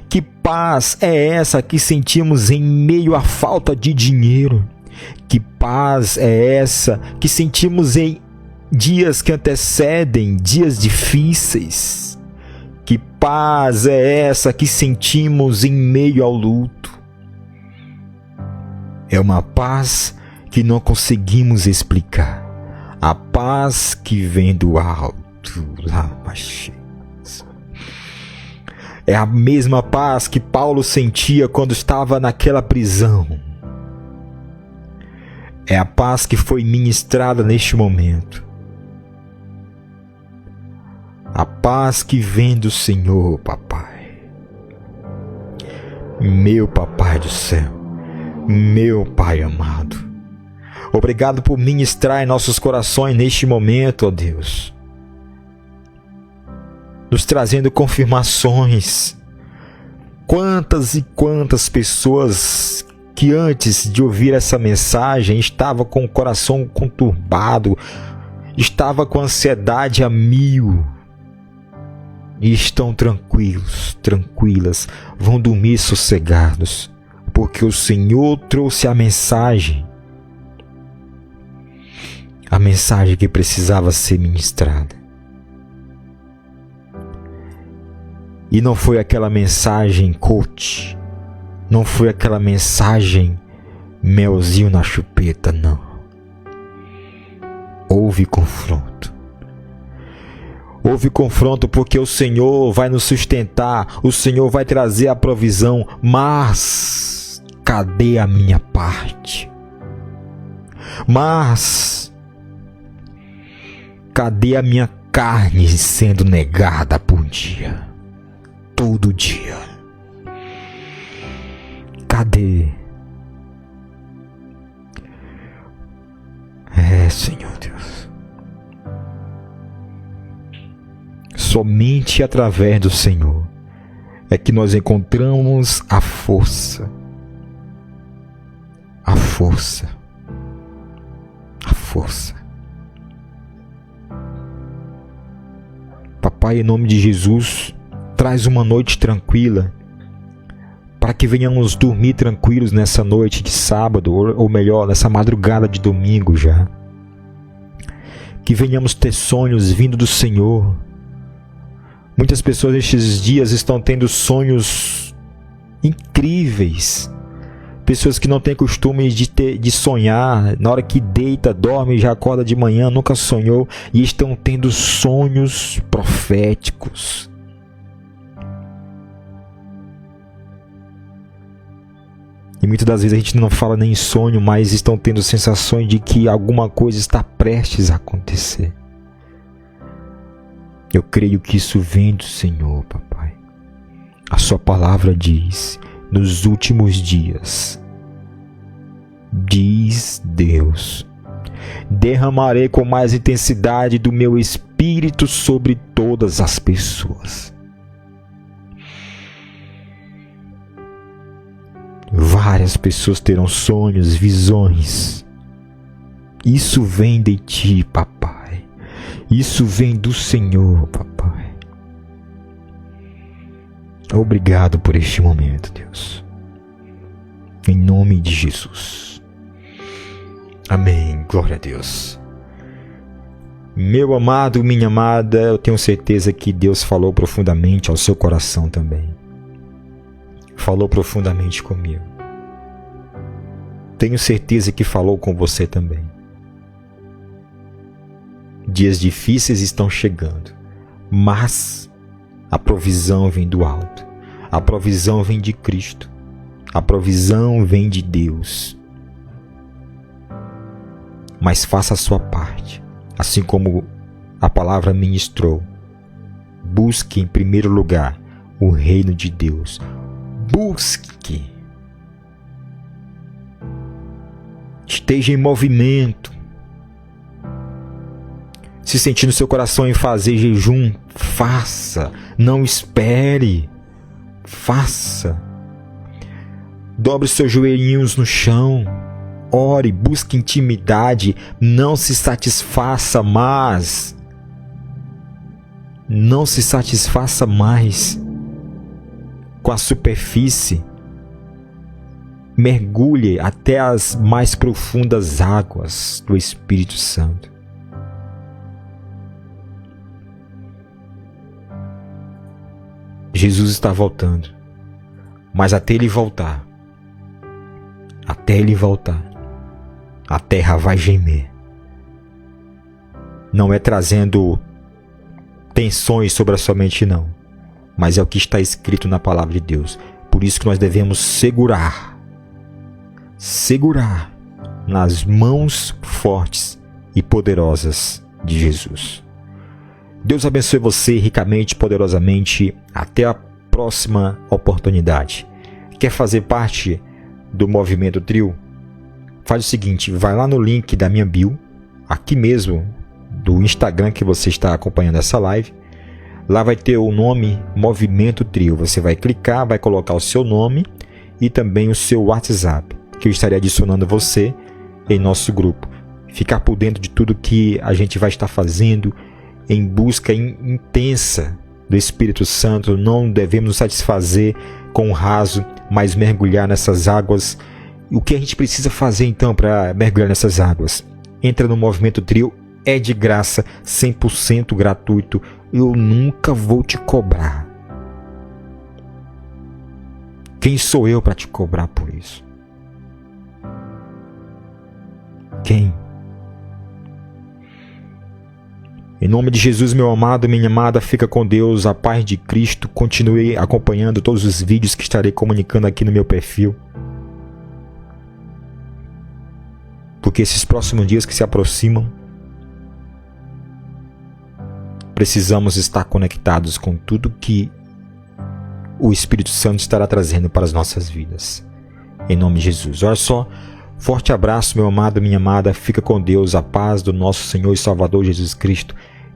Que paz é essa que sentimos em meio à falta de dinheiro? Que paz é essa que sentimos em dias que antecedem dias difíceis? Que paz é essa que sentimos em meio ao luto? É uma paz que não conseguimos explicar. A paz que vem do alto. É a mesma paz que Paulo sentia quando estava naquela prisão. É a paz que foi ministrada neste momento. A paz que vem do Senhor, Papai. Meu Papai do céu, meu Pai amado. Obrigado por ministrar em nossos corações neste momento, ó Deus, nos trazendo confirmações. Quantas e quantas pessoas que antes de ouvir essa mensagem estavam com o coração conturbado, estavam com ansiedade a mil, e estão tranquilos, tranquilas, vão dormir sossegados, porque o Senhor trouxe a mensagem que precisava ser ministrada. E não foi aquela mensagem coach, não foi aquela mensagem melzinho na chupeta, não. Houve confronto. Houve confronto porque o Senhor vai nos sustentar, o Senhor vai trazer a provisão, mas cadê a minha parte? Mas cadê a minha carne sendo negada por dia? Todo dia. Cadê? Senhor Deus. Somente através do Senhor é que nós encontramos a força. A força. A força. Papai, em nome de Jesus, traz uma noite tranquila, para que venhamos dormir tranquilos nessa noite de sábado, ou melhor, nessa madrugada de domingo já. Que venhamos ter sonhos vindo do Senhor. Muitas pessoas nestes dias estão tendo sonhos incríveis. Pessoas que não têm costume de sonhar, na hora que deita, dorme, já acorda de manhã, nunca sonhou, e estão tendo sonhos proféticos. E muitas das vezes a gente não fala nem em sonho, mas estão tendo sensações de que alguma coisa está prestes a acontecer. Eu creio que isso vem do Senhor, papai. A sua palavra diz, nos últimos dias, diz Deus, derramarei com mais intensidade do meu Espírito sobre todas as pessoas. Várias pessoas terão sonhos, visões. Isso vem de ti, papai. Isso vem do Senhor, papai. Obrigado por este momento, Deus. Em nome de Jesus. Amém. Glória a Deus. Meu amado, minha amada, eu tenho certeza que Deus falou profundamente ao seu coração também. Falou profundamente comigo. Tenho certeza que falou com você também. Dias difíceis estão chegando, mas a provisão vem do alto. A provisão vem de Cristo. A provisão vem de Deus. Mas faça a sua parte, assim como a palavra ministrou. Busque em primeiro lugar o reino de Deus. Busque. Esteja em movimento. Se sentir no seu coração em fazer jejum, faça. Não espere. Faça. Dobre os seus joelhinhos no chão. Ore, busque intimidade. Não se satisfaça mais. Não se satisfaça mais com a superfície. Mergulhe até as mais profundas águas do Espírito Santo. Jesus está voltando, mas até Ele voltar, a terra vai gemer. Não é trazendo tensões sobre a sua mente, não, mas é o que está escrito na palavra de Deus. Por isso que nós devemos segurar nas mãos fortes e poderosas de Jesus. Deus abençoe você ricamente, poderosamente. Até a próxima oportunidade. Quer fazer parte do Movimento Trio? Faz o seguinte, vai lá no link da minha bio, aqui mesmo, do Instagram que você está acompanhando essa live. Lá vai ter o nome Movimento Trio. Você vai clicar, vai colocar o seu nome e também o seu WhatsApp, que eu estarei adicionando você em nosso grupo. Ficar por dentro de tudo que a gente vai estar fazendo em busca intensa do Espírito Santo. Não devemos nos satisfazer com o raso, mas mergulhar nessas águas. O que a gente precisa fazer então para mergulhar nessas águas? Entra no Movimento Trio, é de graça, 100% gratuito. Eu nunca vou te cobrar. Quem sou eu para te cobrar por isso? Quem? Em nome de Jesus, meu amado, minha amada, fica com Deus, a paz de Cristo. Continue acompanhando todos os vídeos que estarei comunicando aqui no meu perfil. Porque esses próximos dias que se aproximam, precisamos estar conectados com tudo que o Espírito Santo estará trazendo para as nossas vidas. Em nome de Jesus. Olha só, forte abraço, meu amado, minha amada. Fica com Deus, a paz do nosso Senhor e Salvador Jesus Cristo.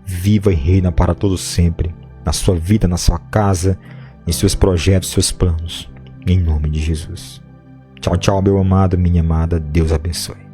Viva e reina para todos sempre, na sua vida, na sua casa, em seus projetos, seus planos. Em nome de Jesus. Tchau, tchau, meu amado, minha amada. Deus abençoe.